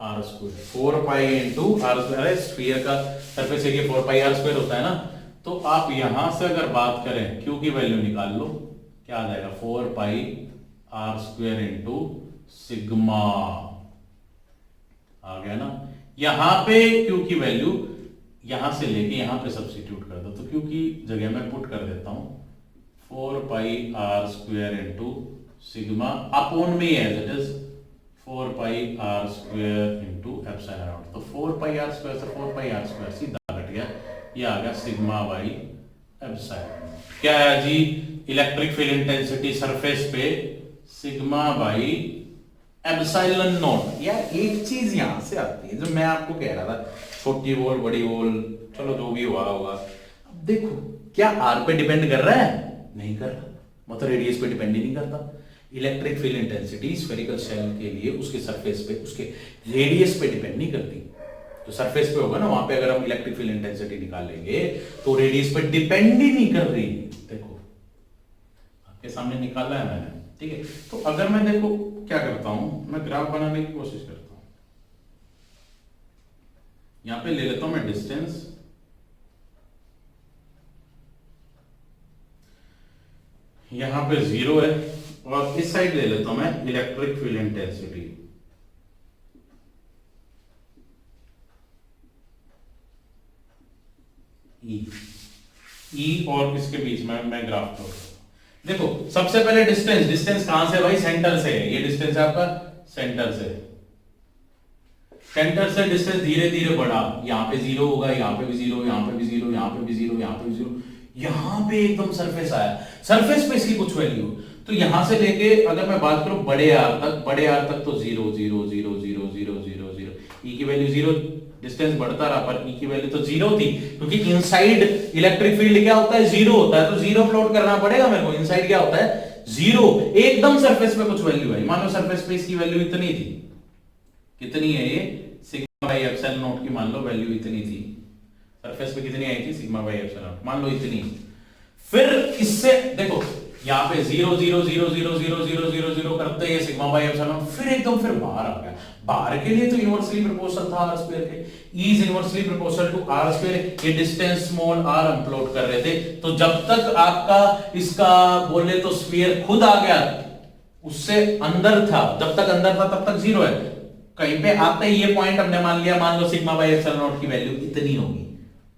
R square, 4 pi into R square, sphere का surface area 4 pi R square होता है ना। तो आप यहां से अगर बात करें क्यू की वैल्यू निकाल लो, क्या आ जाएगा 4 pi R square into sigma, आ गया ना। यहां पे क्यू की वैल्यू यहां से लेके यहां पे सब्स्टिट्यूट कर दो, तो क्यू की जगह मैं पुट कर देता हूं 4 pi R square into sigma upon में as it is 4 pi R square into epsilon naught. तो 4 पाई आर स्क्वायर से 4 पाई आर स्क्वायर सीधा कट गया, ये आ गया सिग्मा बाई एप्सिलॉन नॉट। क्या है जी, इलेक्ट्रिक फील्ड इंटेंसिटी सरफेस पे सिग्मा बाई एप्सिलॉन नॉट। यार एक चीज यहां से आती है जो मैं आपको कह रहा था, छोटी बॉल बड़ी बॉल चलो जो भी हुआ होगा, अब देखो क्या आर पे डिपेंड कर रहा है, नहीं कर रहा, मतलब रेडियस पे डिपेंड ही नहीं करता। Electric field intensity spherical shell के लिए उसके सरफेस पे उसके रेडियस पे डिपेंड नहीं करती। तो सरफेस पे होगा ना, वहां पे अगर हम इलेक्ट्रिक फील्ड इंटेंसिटी निकालेंगे तो रेडियस पे डिपेंड ही नहीं कर रही। देखो आपके सामने निकाला है मैंने, ठीक है। तो अगर मैं देखो क्या करता हूं, मैं ग्राफ बनाने की कोशिश करता हूं, यहां पे ले लेता हूं मैं डिस्टेंस, यहां पे 0 है, और इस साइड ले लेता हूं मैं इलेक्ट्रिक फील्ड इंटेंसिटी। ई और इसके बीच में मैं ग्राफ कर, देखो सबसे पहले डिस्टेंस, डिस्टेंस कहां से भाई, सेंटर से है, ये डिस्टेंस है आपका सेंटर से, सेंटर से डिस्टेंस धीरे धीरे बढ़ा, यहां पे 0 होगा, यहां पे भी 0, यहां पे भी 0, यहां पे भी 0, यहां पे भी 0, यहां पे एकदम सरफेस आया, सरफेस पे इसकी कुछ वैल्यू, तो यहां से लेके अगर मैं बात करूं बड़े आर तक, बड़े आर तक तो 0 0 0 0 0 0 0, ई की वैल्यू 0, डिस्टेंस बढ़ता रहा पर ई की वैल्यू तो 0 थी, क्योंकि इनसाइड इलेक्ट्रिक फील्ड क्या होता है 0 होता है, तो 0 प्लॉट करना पड़ेगा मेरे को, इनसाइड क्या होता है 0, एकदम सरफेस पे कुछ वैल्यू है, मान लो सरफेस पे इसकी वैल्यू इतनी थी, कितनी है ये सिग्मा बाई एप्सिलॉन नॉट की, मान लो वैल्यू इतनी थी, सरफेस पे कितनी आई थी सिग्मा बाई एप्सिलॉन नॉट, मान लो इतनी। फिर इससे देखो यहाँ पे 0 करते ही सिग्मा बाई एप्सिलॉन फिर एकदम फिर बाहर आ गया। बाहर के लिए तो इनवर्सली प्रोपोर्शनल था आर स्क्वायर के, E is inversely proportional to R square. ये डिस्टेंस स्मॉल आर हम प्लॉट कर रहे थे, तो जब तक आपका इसका बोले तो स्फीयर खुद आ गया उससे अंदर था, जब तक अंदर था तब तक 0 है। कहीं पे आते ही ये पॉइंट हमने मान लिया, मान लो सिग्मा बाई एप्सिलॉन नॉट की वैल्यू इतनी होगी,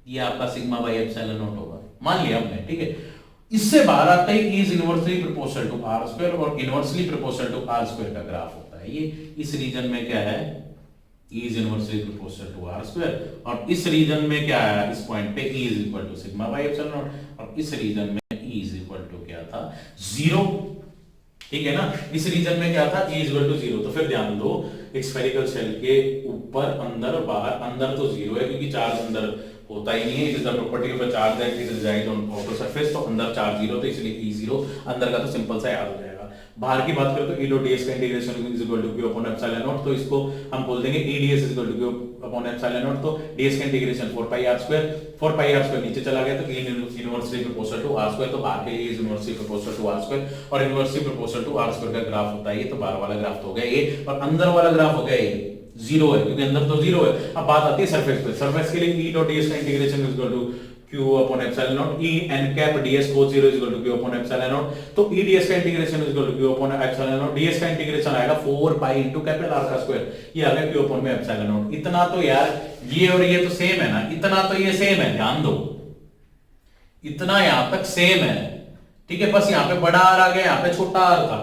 ये आपका सिग्मा बाई एप्सिलॉन नॉट होगा, मान लिया हमने, ठीक है। इससे बाहर आता है is inversely proportional to R square, और inversely proportional to R square का ग्राफ होता है ये। इस रीजन में क्या है, is inversely proportional to R square, और इस रीजन में क्या है, इस पॉइंट पे is equal to sigma by epsilon naught, और इस रीजन में इज इक्वल टू क्या था, 0, ठीक है ना। इस रीजन में क्या था, E इक्वल टू 0। तो फिर ध्यान दो, एक स्फेरिकल शेल के ऊपर, अंदर, बाहर, अंदर तो 0 है क्योंकि चार्ज अंदर होता ही नहीं है, it is the property of a charge that it resides on outer surface, तो अंदर चार्ज 0, तो इसलिए E 0 अंदर का तो सिंपल सा याद हो जाएगा। बाहर की बात करें तो E डॉट ds का integration is equal to q upon epsilon naught, तो इसको हम बोल देंगे E ds is equal to q upon epsilon naught, तो ds का integration 4 pi r square, 4 pi r square नीचे चला गया तो E inversely proportional to r square, तो बाहर के लिए is inversely proportional to r square, और inversely proportional to r square का ग्राफ होता है ये, तो बाहर वाला ग्राफ तो हो गया ये, और अंदर वाला ग्राफ हो गया ये 0 है क्योंकि अंदर तो 0 है। अब बात आती है सरफेस पे, सरफेस के लिए E डॉट ds का integration is equal to q upon epsilon naught, E n cap ds cos 0 is equal to q upon epsilon naught, तो E ds का integration is equal to q upon epsilon naught, ds का integration आएगा 4 pi into capital R का square, ये आ गया q upon में epsilon naught. इतना तो यार ये और ये तो सेम है ना, इतना तो ये सेम है, ध्यान दो, इतना यहां तक सेम है, ठीक है। बस यहाँ पे बड़ा R आ गया, यहाँ पे छोटा R था।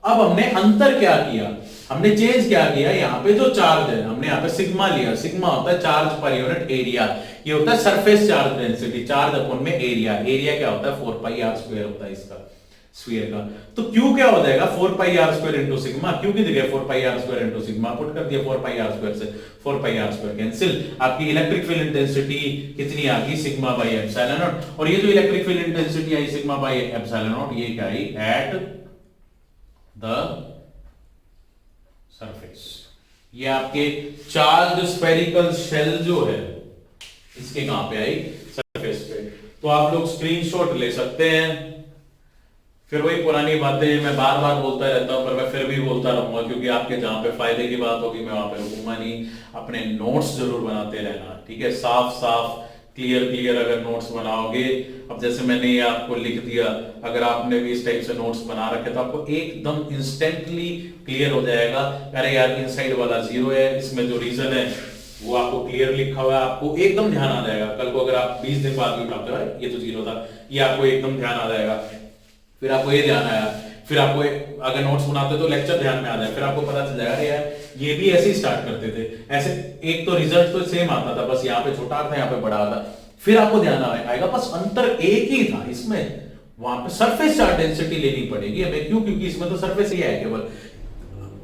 अब हमने अंतर क्या किया, हमने चेंज क्या किया, यहाँ पे जो चार्ज है हमने यहाँ पे सिग्मा लिया, सिग्मा होता है चार्ज पर यूनिट एरिया, ये होता है surface charge density, charge upon में एरिया, एरिया क्या होता है 4 पाई r स्क्वायर होता है इसका स्फीयर का, तो Q क्या हो जाएगा 4 pi r square into sigma, Q की जगह 4 pi r square into sigma put कर दिया, 4 पाई r स्क्वायर से 4 पाई r स्क्वायर कैंसिल, आपकी इलेक्ट्रिक फील्ड इंटेंसिटी कितनी आ गई सिग्मा बाई एप्सिलॉन नॉट, और ये जो electric field intensity I sigma by epsilon naught, ये क्या आई एट द सरफेस, ये आपके चार्ज स्फेरिकल शेल जो है इसके कहां पे आई, सरफेस पे। तो आप लोग स्क्रीनशॉट ले सकते हैं, फिर वही पुरानी बातें मैं बार बार बोलता रहता हूं, पर मैं फिर भी बोलता रहूंगा क्योंकि आपके जहां पे फायदे की बात होगी मैं वहां पे रुकूंगा नहीं। अपने नोट्स जरूर बनाते रहना, ठीक है, साफ साफ क्लियर क्लियर अगर नोट्स बनाओगे, अब जैसे मैंने ये आपको लिख दिया, अगर आपने भी इस टाइप से नोट्स बना रखे तो आपको एकदम इंस्टेंटली क्लियर हो जाएगा, अरे यार इनसाइड वाला 0 है, इसमें जो रीजन है वो आपको क्लियर लिखा हुआ है, आपको एकदम ध्यान आ जाएगा। कल को अगर आप 20 दिन बाद भी उठाते हो ये तो 0 था, ये आपको एकदम ध्यान आ जाएगा। फिर आपको ये ध्यान आया, फिर आपको अगर नोट्स बनाते तो लेक्चर ध्यान में आ जाए, फिर आपको पता चल जाएगा अरे यार ये भी ऐसे ही स्टार्ट करते थे, ऐसे एक तो रिजल्ट तो सेम आता था, बस यहाँ पे छोटा था यहाँ पे बड़ा था, फिर आपको ध्यान आएगा बस अंतर एक ही था, इसमें वहां पे सरफेस चार्ज डेंसिटी लेनी पड़ेगी हमें, क्यों, क्योंकि इसमें तो सरफेस एरिया है केवल,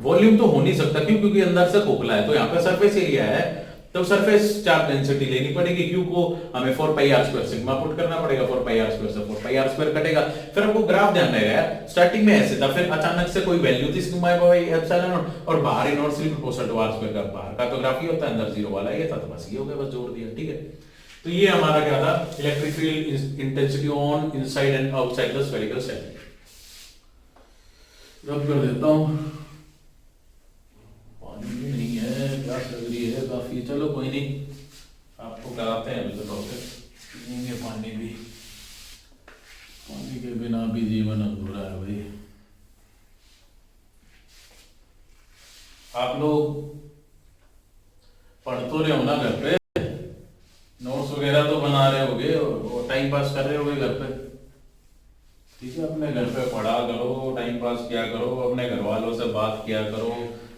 वॉल्यूम तो हो नहीं सकता क्यों, क्योंकि अंदर से खोखला है, तो यहाँ पे सरफेस एरिया है, तो सरफेस चार्ज डेंसिटी लेनी पड़ेगी, क्यू को हमें 4 pi r square sigma put करना पड़ेगा, 4 पाई r स्क्वायर से 4 पाई r स्क्वायर कटेगा, फिर आपको ग्राफ ध्यान रहेगा यार, स्टार्टिंग में ऐसे था, फिर अचानक से कोई वैल्यू थी सिग्मा बाय एप्सिलॉन नॉट, और बाहर inversely proportional to r square का, बाहर का तो ग्राफ ही होता है, अंदर 0 वाला ये था, तो बस ये हो गया, बस जोड़ दिया, ठीक है। तो ये हमारा क्या था, electric field intensity on inside and outside the spherical shell. Rub कर देता हूं, पानी भी नहीं है, प्यास लग रही है काफी, चलो कोई नहीं, आपको कराते हैं अभी तो डॉक्टर, पिएंगे पानी भी, पानी के बिना भी जीवन अधूरा है भाई। आप लोग पढ़ तो रहे हो ना घर पे, नोट्स वगैरह तो बना रहे होगे और टाइम पास कर रहे होगे घर पे, ठीक है, अपने घर पे पढ़ा करो, टाइम पास किया करो, अपने घर वालों से बात किया करो।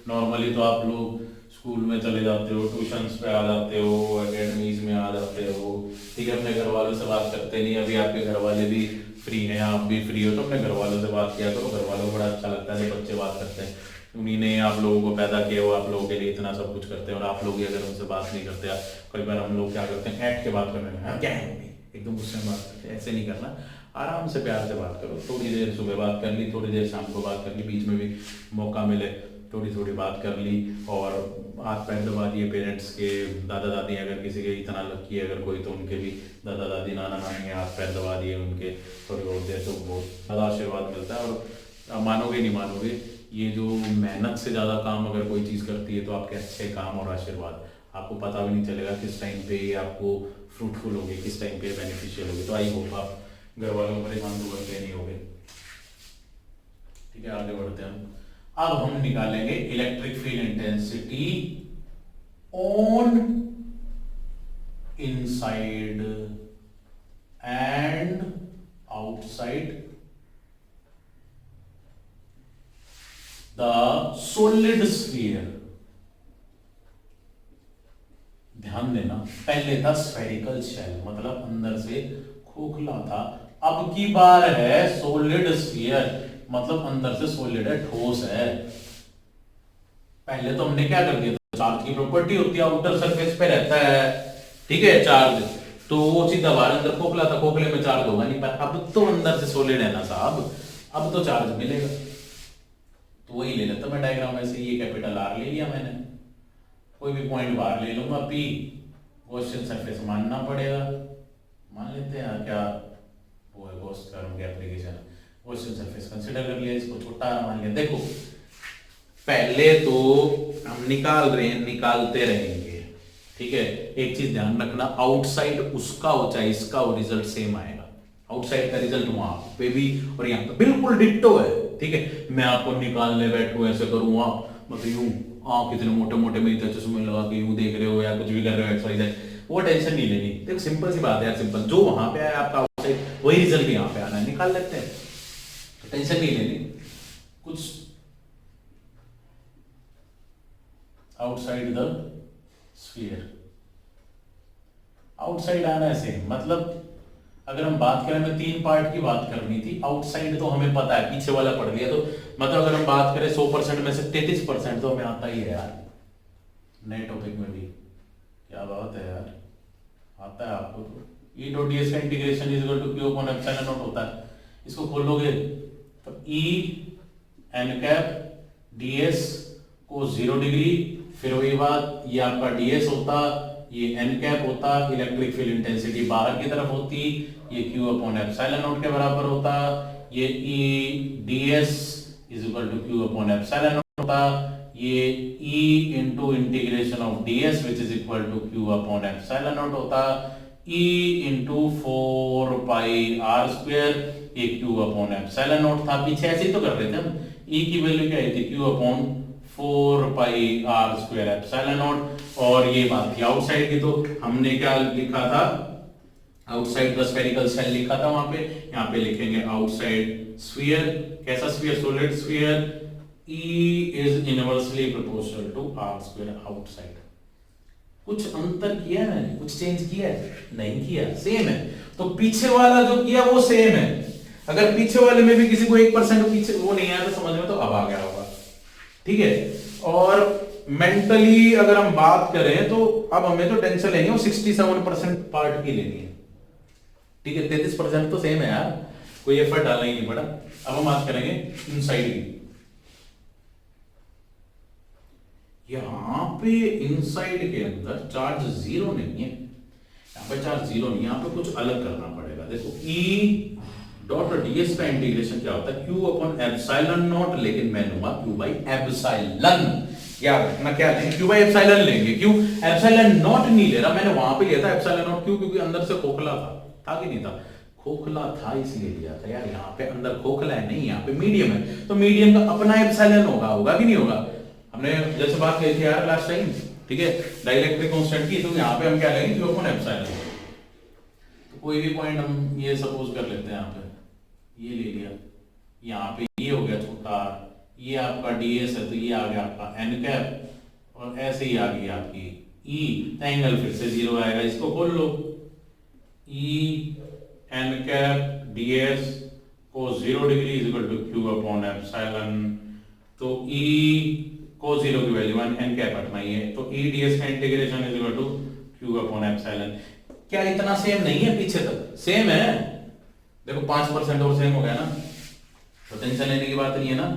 नॉर्मली तो आप लोग स्कूल में चले जाते हो, ट्यूशंस पे आ जाते हो, एकेडमीज में आ जाते हो, ठीक है, अपने घर वालों से बात करते नहीं, अभी आपके घर वाले भी फ्री हैं, आप भी फ्री हो, तो अपने घर वालों से बात किया करो, घर वालों को बड़ा अच्छा लगता है जब बच्चे बात करते हैं, उन्हीं ने आप लोगों को पैदा किया, वो आप लोगों के लिए इतना सब कुछ करते हैं, और आप लोग ही अगर उनसे बात नहीं करते, कई बार हम लोग क्या करते हैं, ऐट के बात करने में क्या है एकदम गुस्से में बात करते हैं, ऐसे नहीं करना, आराम से प्यार से बात करो, थोड़ी देर सुबह बात कर ली, थोड़ी देर शाम को बात कर ली, बीच में भी मौका मिले थोड़ी थोड़ी बात कर ली और हाथ पैर दबा दिए पेरेंट्स के, दादा दादी अगर किसी के इतना लकी है अगर कोई, तो उनके भी दादा दादी नाना नानी के हाथ पैर दबा दिए उनके थोड़े बहुत देर, तो बहुत ज़्यादा आशीर्वाद मिलता है। और मानोगे नहीं मानोगे, ये जो मेहनत से ज़्यादा काम अगर कोई चीज़ करती है तो आपके अच्छे काम और आशीर्वाद आपको पता भी नहीं चलेगा किस टाइम पे ये आपको फ्रूटफुल होगी, किस टाइम पे बेनिफिशियल होगी। तो आई होप आप घर वालों को परेशान तो करते नहीं होगे। ठीक है, आगे बढ़ते हैं हम। अब हम निकालेंगे electric field intensity on inside and outside the solid sphere. ध्यान देना, पहले था स्फेरिकल शेल, मतलब अंदर से खोखला था। अब की बार है सॉलिड स्फीयर, मतलब अंदर से सॉलिड है, ठोस है। पहले तो हमने क्या कर दिया था, चार्ज की प्रॉपर्टी होती है, आउटर सरफेस पे रहता है, ठीक है चार्ज, तो वो सीधा बाहर अंदर खोखला था, खोखले में चार्ज होगा नहीं, पर अब तो अंदर से सॉलिड है ना साहब, अब तो चार्ज मिलेगा। तो वही ले लेता मैं डायग्राम में से, ये कैपिटल आर ले लिया मैंने, कोई भी पॉइंट बाहर ले लूंगा पी, गॉसियन सरफेस मानना पड़ेगा, मान लेते हैं क्या वो है गॉस थ्योरम की एप्लीकेशन, गॉसियन सरफेस कंसीडर कर लिया, इसको छोटा मान लिया। देखो पहले तो हम निकाल रहे हैं, निकालते रहेंगे, ठीक है। एक चीज ध्यान रखना, आउटसाइड उसका हो चाहे इसका हो, रिजल्ट सेम आएगा। आउटसाइड का रिजल्ट वहां पे भी और यहाँ पे बिल्कुल डिट्टो है, ठीक है। मैं आपको निकालने बैठू ऐसे करूंगा, मतलब यूं आप कितने मोटे मोटे मेरे चश्मे लगा के यूं देख रहे हो या कुछ भी कर रहे हो एक्सरसाइज, वो टेंशन नहीं लेनी। देखो सिंपल सी बात है यार, सिंपल, जो वहां पे आया आपका आउटसाइड वही रिजल्ट भी यहाँ पे आना है, निकाल लेते हैं, तो टेंशन नहीं लेनी। कुछ आउटसाइड द स्फीयर, आउटसाइड आना है सेम, मतलब अगर हम बात करें, मैं 3 पार्ट की बात करनी थी, आउटसाइड तो हमें पता है, पीछे वाला पढ़ लिया, तो मतलब अगर हम बात करें 100% में से 33% तो हमें आता ही है यार, नए टॉपिक में भी। क्या बात है यार, आता है आपको। तो ई डॉट डी एस का integration is equal to Q upon epsilon naught होता है, इसको खोलोगे तो E N cap D S को 0 डिग्री, फिर वही बात, ये आपका डी एस होता, ये एन कैप होता, इलेक्ट्रिक फील्ड इंटेंसिटी बाहर की तरफ होती, ये क्यू अपॉन एप्सिलॉन नॉट के बराबर होता, ये E D S is equal to Q upon epsilon naught होता, ये E into integration of D S which is equal to Q upon epsilon naught होता, E into 4 pi R square, ये Q upon epsilon naught था। पीछे ऐसे ही तो कर रहे थे हम, ई की वैल्यू क्या आई थी, Q upon 4 pi R square epsilon naught, और ये बात थी आउटसाइड की। तो हमने क्या लिखा था, आउटसाइड द स्फेरिकल शेल लिखा था वहां पे, यहाँ पे लिखेंगे आउटसाइड स्फीयर। कैसा sphere, solid sphere, E is inversely proportional to R square outside. कुछ अंतर किया है मैंने, कुछ चेंज किया है, नहीं किया, सेम है। तो पीछे वाला जो किया वो सेम है, अगर पीछे वाले में भी किसी को 1% पीछे वो नहीं आया तो समझ में तो अब आ गया होगा, ठीक है। और मेंटली अगर हम बात करें तो अब हमें तो टेंशन लेनी है, वो 67% पार्ट की लेनी है, ठीक है। 33% तो सेम है यार, कोई एफर्ट डालना ही नहीं पड़ा। अब हम बात करेंगे इनसाइड की। यहां पे इनसाइड के अंदर चार्ज 0 नहीं है, यहां पे चार्ज 0 नहीं है, यहां पे कुछ अलग करना पड़ेगा। देखो E डॉट ds का इंटीग्रेशन क्या होता है, q अपॉन एप्सिलॉन नॉट, लेकिन मैं लूंगा q बाई एप्सिलॉन। याद रखना क्या लेंगे, q बाई एप्सिलॉन लेंगे, क्यों एप्सिलॉन नॉट नहीं ले रहा, मैंने वहां पे लिया था एप्सिलॉन नॉट, क्यों, क्योंकि अंदर से खोखला था कि नहीं था, खोखला था इसलिए लिया था यार। यहाँ पे अंदर खोखला है नहीं, यहाँ पे मीडियम है, तो मीडियम का अपना एप्सिलॉन होगा कि नहीं होगा। हमने जैसे बात की थी यार लास्ट टाइम, ठीक है, डाइलेक्ट्रिक कांस्टेंट की, तो यहाँ पे हम क्या लेंगे, q अपॉन एप्सिलॉन। तो कोई भी पॉइंट हम ये सपोज कर लेते हैं, यहाँ पे ये ले लिया, यहाँ पे ये हो गया छोटा, ये आपका ds है तो ये आ गया आपका n कैप, और ऐसे ही आ गई आपकी e, एंगल फिर से 0 आएगा, इसको खोल लो, e n कैप ds को 0 degree is equal to q upon epsilon. तो e को 0 की वैल्यू 1, n कैप हटना ही है, तो e ds का integration is equal to q upon epsilon. क्या इतना सेम नहीं है, पीछे तक सेम है, देखो 5% और सेम हो गया ना, तो टेंशन लेने की बात नहीं है ना।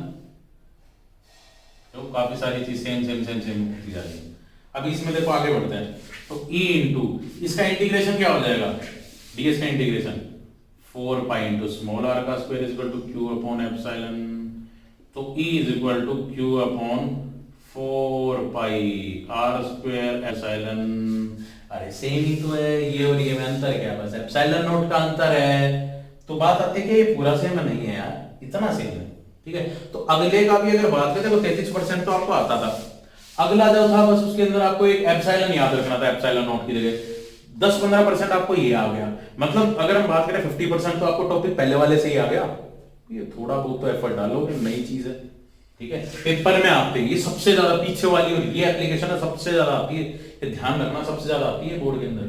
तो काफी सारी चीज सेम सेम सेम सेम होती जा रही है। अब इसमें देखो आगे बढ़ते हैं, तो ई इंटू इसका इंटीग्रेशन क्या हो जाएगा, डीएस का integration 4 pi into small R का square is equal to Q upon epsilon. तो E is equal to Q upon 4 pi R square epsilon. अरे सेम ही तो है, ये और ये में अंतर क्या है, बस एप्सिलॉन नोट का अंतर है। तो बात आती है कि ये पूरा सेम नहीं है यार, इतना सेम है, ठीक है। तो अगले का भी अगर बात करें तो 33% तो आपको आता था। अगला जो था बस उसके अंदर आपको एक एप्सिलॉन याद रखना था, एप्सिलॉन नॉट की जगह 10-15% आपको ये आ गया। मतलब अगर हम बात करें 50% तो आपको टॉपिक पहले वाले से ही आ गया। ये थोड़ा बहुत तो एफर्ट डालो कि नई चीज है, ठीक है। पेपर में आते हैं ये सबसे ज्यादा पीछे वाली, और ये एप्लीकेशन है सबसे ज्यादा आती है, ये ध्यान रखना सबसे ज्यादा आती है बोर्ड के अंदर,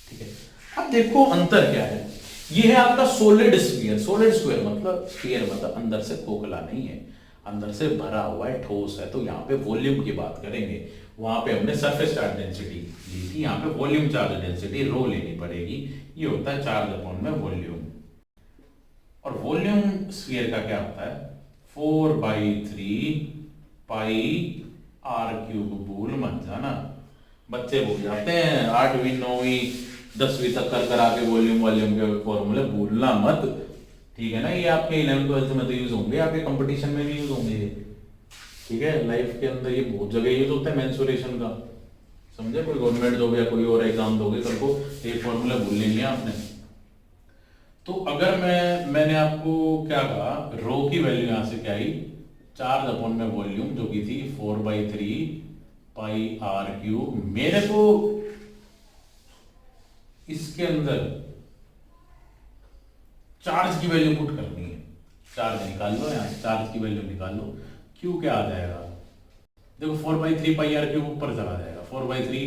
ठीक है। अब देखो अंतर क्या है, ये है आपका सोलिड स्फीयर। सोलिड स्फीयर मतलब स्फीयर मतलब अंदर से खोखला नहीं है, अंदर से भरा हुआ है, ठोस है। तो यहाँ पे वॉल्यूम की बात करेंगे, वहां पे हमने सरफेस चार्ज डेंसिटी ली थी, यहाँ पे वॉल्यूम चार्ज डेंसिटी रो लेनी पड़ेगी। ये होता है चार्ज अपॉन में वॉल्यूम। और वॉल्यूम स्फीयर का क्या होता है, 4/3 पाई आर क्यूब। भूल मत जाना, बच्चे भूल जाते हैं 8वीं 9वीं 10वीं तक कर आके वॉल्यूम वॉल्यूम के फॉर्मूले, भूलना मत, ठीक है ना। ये आपके 11th 12th में तो यूज होंगे, आपके कंपटीशन में भी यूज होंगे, ठीक है। लाइफ के अंदर ये बहुत जगह यूज होता है मेंसुरेशन का, समझे। कोई गवर्नमेंट जॉब या कोई और एग्जाम दोगे कल को, ये फॉर्मूला भूलने नहीं है आपने। तो अगर मैंने आपको क्या कहा, रो की वैल्यू यहां से क्या आई, चार्ज अपॉन में वॉल्यूम जो की थी 4/3 पाई आर क्यूब। मेरे को इसके अंदर चार्ज की वैल्यू पुट करनी है, चार्ज निकाल लो, यहां से चार्ज की वैल्यू निकाल लो। क्यू क्या आ जाएगा, देखो 4/3 पाई आर क्यूब ऊपर चला जाएगा, 4/3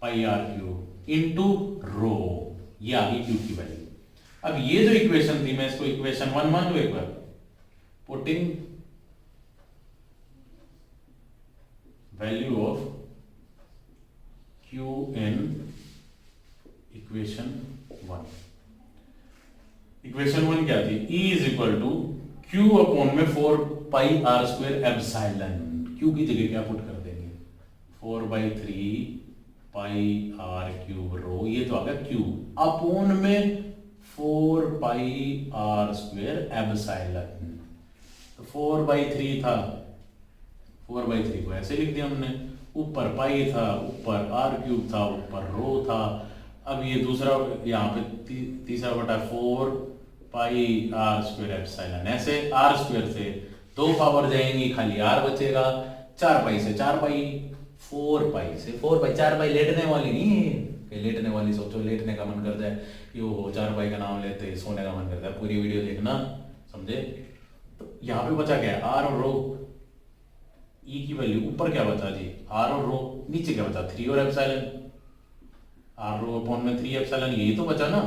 pi R cube into rho, ये आ गई क्यू की वैल्यू। अब ये जो इक्वेशन थी, मैं इसको इक्वेशन 1 मान लो एक बार, putting value of Q in equation 1। Equation 1 क्या थी, E is equal to Q upon में 4 pi R square epsilon. Q की जगह क्या पुट कर देंगे, 4/3 पाई आर क्यूब रो, ये तो आ गया क्यू अपॉन में 4 पाई आर स्क्वायर एप्सिलॉन। तो 4/3 था, 4/3 को ऐसे लिख दिया हमने, ऊपर पाई था, ऊपर आर क्यूब था, ऊपर रो था। अब ये दूसरा यहाँ पे तीसरा बटा 4 पाई आर स्क्वायर एप्सिलॉन, ऐसे आर स्क्वायर से 2 पावर जाएंगी, खाली आर बचेगा। 4 पाई से 4 पाई, 4 पाई से 4 पाई, 4 पाई लेटने वाली नहीं, लेटने वाली सोचो, लेटने का मन करता है कि वो 4 पाई का नाम लेते सोने का मन करता है। पूरी वीडियो देखना, समझे। तो यहाँ पे बचा क्या है, आर और रो। ई की वैल्यू ऊपर क्या बचा जी, आर और रो, नीचे क्या बचा 3 और एप्सिलॉन। आर रो अपॉन में 3 एप्सिलॉन, यही तो बचा ना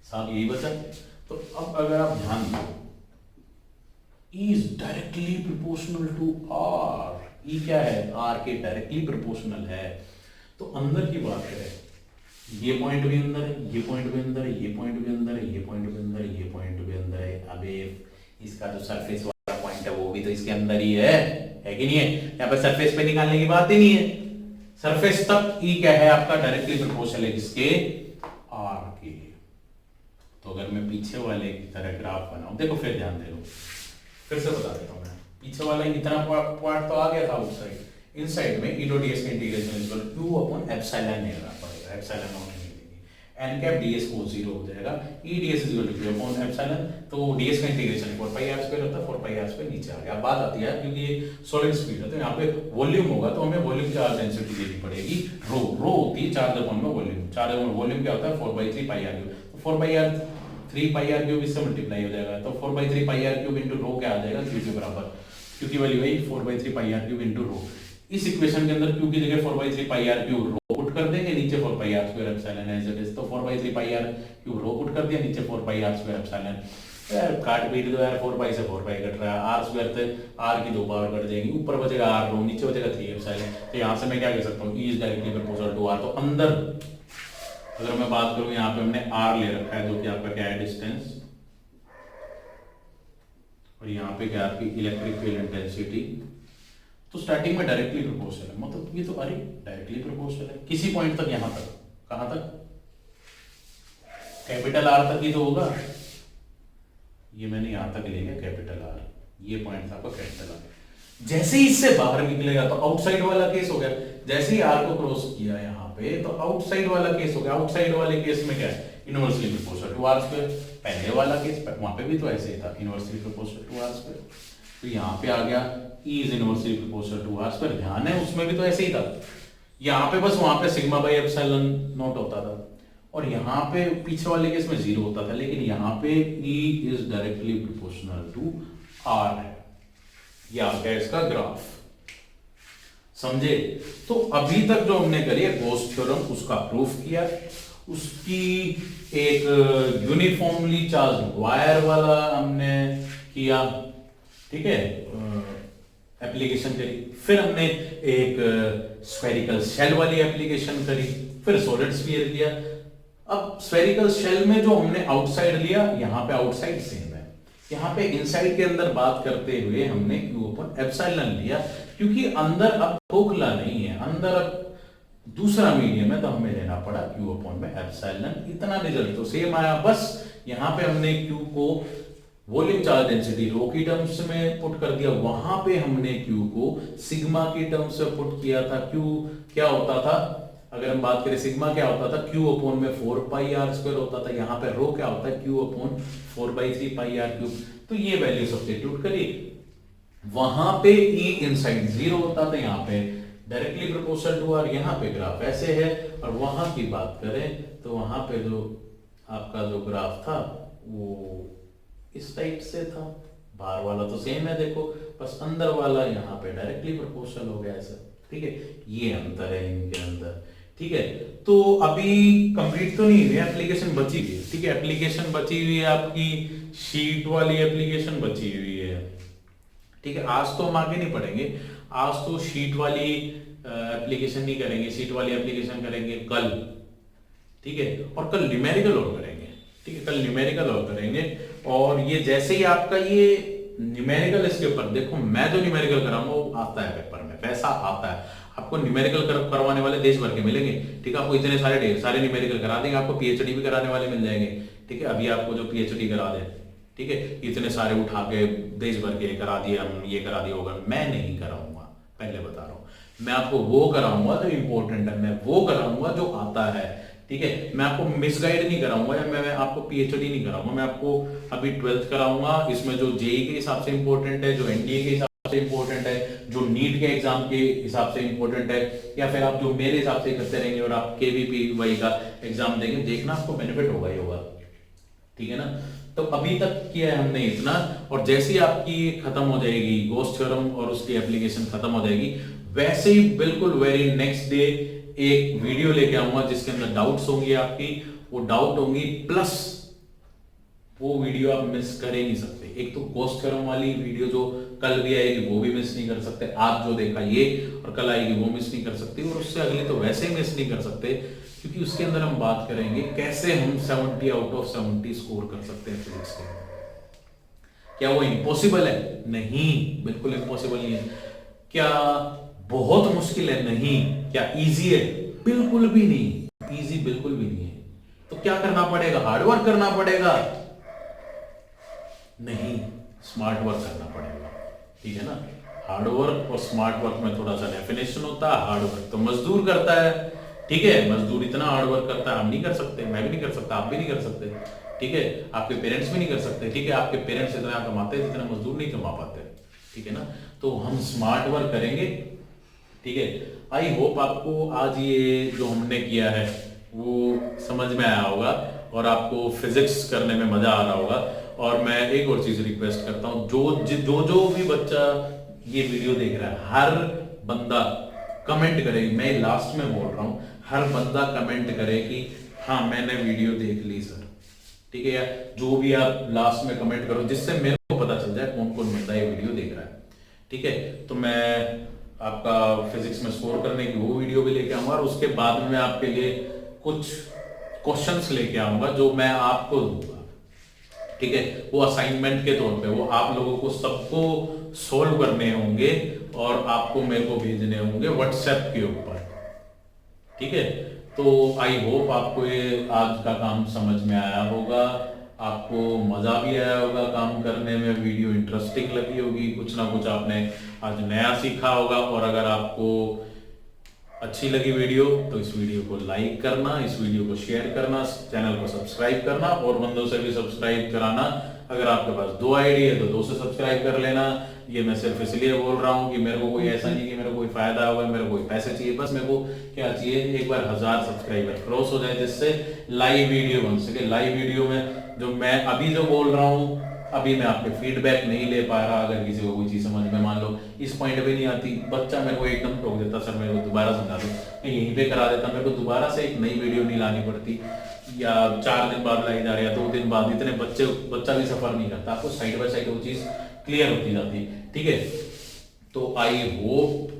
साहब, यही बचा। तो अब अगर आप ध्यान दो, E is directly proportional to R। E क्या है, R के डायरेक्टली प्रोपोर्शनल है। तो अंदर की बात करें, ये पॉइंट भी अंदर है, ये पॉइंट भी अंदर है, ये पॉइंट भी अंदर है, ये पॉइंट भी अंदर है, ये पॉइंट भी अंदर है। अबे इसका जो सरफेस वाला पॉइंट है वो भी तो इसके अंदर ही है कि नहीं है। यहाँ पे सरफेस पे निकालने की बात ही नहीं है, सरफेस तक E क्या है आपका, डायरेक्टली प्रोपोर्शनल है किसके, R के। तो अगर मैं पीछे वाले की तरह ग्राफ बनाऊं, देखो फिर ध्यान दे लो, फिर से बता देता हूं मैं। पीछे वाला इतना पार्ट तो आ गया था उस साइड, इन साइड में E डॉट ds का integration is equal to 2 upon epsilon लेना पड़ेगा, एप्सिलॉन नॉट नहीं लेंगे, n कैप ds को 0 हो जाएगा, E ds is equal to 2 upon epsilon. तो ds का इंटीग्रेशन 4 पाई r स्क्वायर होता है, 4 पाई r स्क्वायर नीचे आ गया। अब बात आती है क्योंकि ये सॉलिड स्पीड है तो यहाँ पे वॉल्यूम होगा, तो हमें वॉल्यूम चार्ज डेंसिटी देनी पड़ेगी, रो। रो होती है चार्ज अपॉन में वॉल्यूम, चार्ज अपॉन वॉल्यूम क्या होता है 4/3 पाई r क्यूब। तो 4/3 पाई r क्यूब इससे मल्टीप्लाई हो जाएगा, तो 4/3 पाई r क्यूब इनटू रो क्या आ जाएगा, q के बराबर। q की वैल्यू है 4/3 pi r cube into rho. इस इक्वेशन के अंदर q की जगह 4/3 pi r cube rho put कर देंगे, नीचे 4 pi r square epsilon as it is. तो 4/3 pi r cube rho put कर दिया, नीचे 4 पाई r स्क्वायर एप्सिलॉन। यार काट पीट दो यार, 4 पाई से 4 पाई कट रहा है, r स्क्वायर से r की 2 पावर कट जाएगी, ऊपर बचेगा r रो, नीचे बचेगा 3 एप्सिलॉन। तो यहां से मैं क्या कह सकता हूं, E is directly proportional to r। तो अंदर अगर मैं बात करूं, यहां पे हमने r ले रखा है जो कि आपका क्या है, डिस्टेंस और यहाँ पे क्या आपकी इलेक्ट्रिक फील्ड इंटेंसिटी, तो स्टार्टिंग में डायरेक्टली प्रोपोर्शनल है, मतलब ये तो अरे डायरेक्टली प्रोपोर्शनल है किसी पॉइंट तक, यहां तक, कहां तक, कैपिटल आर तक ही तो होगा, ये मैंने यहां तक ले लिया कैपिटल आर, ये पॉइंट था आपका कैपिटल आर। जैसे ही इससे बाहर निकलेगा तो आउटसाइड वाला केस हो गया, जैसे ही आर को क्रॉस किया यहाँ पे तो आउटसाइड वाला केस हो गया। आउटसाइड वाले केस में क्या है, inversely proportional to R square. पहले वाला केस वहां पे भी तो ऐसे ही था, inversely proportional to R square, तो यहाँ पे आ गया E is inversely proportional to R square. ध्यान है उसमें भी तो ऐसे ही था, यहाँ पे बस वहां पे सिग्मा बाई एप्सिलॉन नॉट होता था, और यहाँ पे पीछे वाले केस में 0 होता था, लेकिन यहाँ पे E is directly proportional to R है। ये आ गया इसका ग्राफ, समझे। तो अभी तक जो हमने करी है गॉस थ्योरम, उसका प्रूफ किया, उसकी एक यूनिफॉर्मली चार्ज वायर वाला हमने किया, ठीक है, एप्लीकेशन करी, फिर हमने एक स्फेरिकल शेल वाली एप्लीकेशन करी, फिर सॉलिड स्फीयर लिया। अब स्फेरिकल शेल में जो हमने आउटसाइड लिया, यहाँ पे आउटसाइड सेम है, यहाँ पे इनसाइड के अंदर बात करते हुए हमने Q अपन एप्सिलॉन लिया, क्योंकि अंदर अब खोखला नहीं है, अंदर अब दूसरा मीडियम है, तो हमें लेना पड़ा Q अपन में एप्सिलॉन। इतना रिजल्ट तो सेम आया, बस यहाँ पे हमने Q को वॉल्यूम चार्ज डेंसिटी रो की टर्म्स में पुट कर दिया, वहां पे हमने Q को सिग्मा की टर्म्स में पुट किया था। Q क्या होता था, अगर हम बात करें सिग्मा क्या होता था, Q अपॉन में 4 पाई आर स्क्वायर होता था, यहाँ पे रो क्या होता है, Q upon 4/3 pi R cube. तो ये वैल्यू सब्स्टिट्यूट करिए, वहां पे E इनसाइड 0 होता था, यहाँ पे डायरेक्टली प्रोपोर्शनल टू आर, यहाँ पे ग्राफ ऐसे है। और वहां की बात करें तो वहां पे जो आपका जो ग्राफ था वो इस टाइप से था, बाहर वाला तो सेम है देखो, बस अंदर वाला यहाँ पे डायरेक्टली प्रोपोर्शनल हो गया ऐसा, ठीक है। ये अंतर है इनके अंदर, ठीक है। तो अभी कंप्लीट तो नहीं हुई एप्लीकेशन, बची हुई है, ठीक है। एप्लीकेशन बची हुई है आपकी, शीट वाली एप्लीकेशन बची हुई है, ठीक है। आज तो हम आगे नहीं पढ़ेंगे, आज तो शीट वाली एप्लीकेशन नहीं करेंगे, शीट वाली एप्लीकेशन करेंगे कल, ठीक है। और कल न्यूमेरिकल और करेंगे, ठीक है, कल न्यूमेरिकल और करेंगे। और ये जैसे ही आपका ये न्यूमेरिकल इसके ऊपर देखो, मैं जो न्यूमेरिकल कराऊंगा वो आता है पेपर में, वैसा आता है। आपको न्यूमेरिकल करवाने वाले देश भर के मिलेंगे, ठीक है। आपको इतने सारे ढेर सारे न्यूमेरिकल करा देंगे, आपको पीएचडी भी कराने वाले मिल जाएंगे, ठीक है। अभी आपको जो पीएचडी करा दे, ठीक है, इतने सारे उठा के देश भर के करा दिए हम, ये करा दिया होगा, मैं नहीं कराऊंगा, पहले बता रहा हूं। मैं आपको वो कराऊंगा जो इंपॉर्टेंट है, मैं वो कराऊंगा जो आता है, ठीक है। मैं आपको मिसगाइड नहीं कराऊंगा, या मैं आपको पीएचडी नहीं कराऊंगा, मैं आपको अभी 12th कराऊंगा, इसमें जो जेई के हिसाब से इंपॉर्टेंट है, जो एनडीए के हिसाब से इंपॉर्टेंट है, जो नीट के एग्जाम के हिसाब से इंपॉर्टेंट है, या फिर आप जो मेरे हिसाब से करते रहेंगे और आप केवीपी का एग्जाम देंगे, देखना आपको बेनिफिट होगा ही होगा, ठीक है ना। तो अभी तक किया है हमने इतना, और जैसे ही आपकी खत्म हो जाएगी गॉस थ्योरम और उसकी एप्लीकेशन खत्म हो जाएगी, वैसे ही बिल्कुल वेरी नेक्स्ट डे एक वीडियो लेके आऊंगा जिसके अंदर डाउट्स होंगी आपकी, वो डाउट होंगी, प्लस वो वीडियो आप मिस कर ही नहीं सकते। एक तो गॉस थ्योरम वाली वीडियो जो कल भी आएगी वो भी मिस नहीं कर सकते, आज जो देखा ये और कल आएगी वो मिस नहीं कर सकते, और उससे अगली तो वैसे ही मिस नहीं कर सकते, क्योंकि उसके अंदर हम बात करेंगे कैसे हम 70 आउट ऑफ 70 स्कोर कर सकते हैं फिजिक्स के। क्या वो इम्पॉसिबल है? नहीं, बिल्कुल इम्पॉसिबल नहीं है। क्या बहुत मुश्किल है? नहीं। क्या इजी है? बिल्कुल भी नहीं, इजी बिल्कुल भी नहीं है। तो क्या करना पड़ेगा? हार्डवर्क करना पड़ेगा? नहीं, स्मार्ट वर्क करना पड़ेगा, ठीक है ना। हार्डवर्क और स्मार्ट वर्क में थोड़ा सा डेफिनेशन होता है। हार्डवर्क तो मजदूर करता है, ठीक है, मजदूर इतना हार्डवर्क करता है, हम नहीं कर सकते, मैं भी नहीं कर सकता, आप भी नहीं कर सकते, ठीक है, आपके पेरेंट्स भी नहीं कर सकते, ठीक है। आपके पेरेंट्स इतना कमाते हैं जितना मजदूर नहीं कमा पाते, ठीक है ना। तो हम स्मार्ट वर्क करेंगे, ठीक है। आई होप आपको आज ये जो हमने किया है वो समझ में आया होगा और आपको फिजिक्स करने में मजा आ रहा होगा। और मैं एक और चीज रिक्वेस्ट करता हूं, जो भी बच्चा ये वीडियो देख रहा है, हर बंदा कमेंट करे, मैं लास्ट में बोल रहा हूं, हर बंदा कमेंट करे कि हाँ मैंने वीडियो देख ली सर, ठीक है। या जो भी आप लास्ट में कमेंट करो, जिससे मेरे को पता चल जाए कौन कौन बंदा ये वीडियो देख रहा है, ठीक है। तो मैं आपका फिजिक्स में स्कोर करने की वो वीडियो भी लेके आऊंगा, और उसके बाद में मैं आपके लिए कुछ क्वेश्चंस लेके आऊंगा जो मैं आपको दूंगा, ठीक है, वो असाइनमेंट के तौर पे, वो आप लोगों को सबको सोल्व करने होंगे और आपको मेरे को भेजने होंगे व्हाट्सएप के ऊपर। ठीक है, तो आई होप आपको ये आज का काम समझ में आया होगा, आपको मजा भी आया होगा काम करने में, वीडियो इंटरेस्टिंग लगी होगी, कुछ ना कुछ आपने आज नया सीखा होगा। और अगर आपको अच्छी लगी वीडियो तो इस वीडियो को लाइक करना, इस वीडियो को शेयर करना, चैनल को सब्सक्राइब करना और बंदों से भी सब्सक्राइब कराना। अगर आपके पास 2 आईडी है तो 2 से सब्सक्राइब कर लेना। ये मैं सिर्फ इसलिए बोल रहा हूँ कि मेरे को कोई ऐसा नहीं कि मेरे को कोई फायदा होगा, मेरे को कोई पैसे चाहिए, बस मेरे को क्या चाहिए, एक बार 1000 सब्सक्राइबर क्रॉस हो जाए जिससे लाइव वीडियो बन सके। लाइव वीडियो में जो मैं अभी जो बोल रहा हूँ, अभी मैं आपके फीडबैक नहीं ले पा रहा, अगर किसी को कोई चीज समझ में मान लो इस पॉइंट पे नहीं आती, बच्चा मेरे को एकदम टोक देता, सर मेरे को दोबारा समझा दो, मैं यहीं पे करा देता, मेरे को दोबारा से एक नई वीडियो नहीं लानी पड़ती, या 4 दिन बाद लाई जा रही है, 2 दिन बाद, इतने बच्चा भी सफर नहीं करता, आपको साइड बाय साइड वो चीज क्लियर होती जाती है। ठीक है, तो आई होप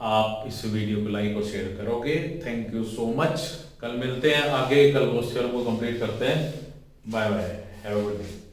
आप इस वीडियो को लाइक और शेयर करोगे। थैंक यू सो मच, कल मिलते हैं आगे, कल क्वेश्चन को कंप्लीट करते हैं। Bye bye, have a good day.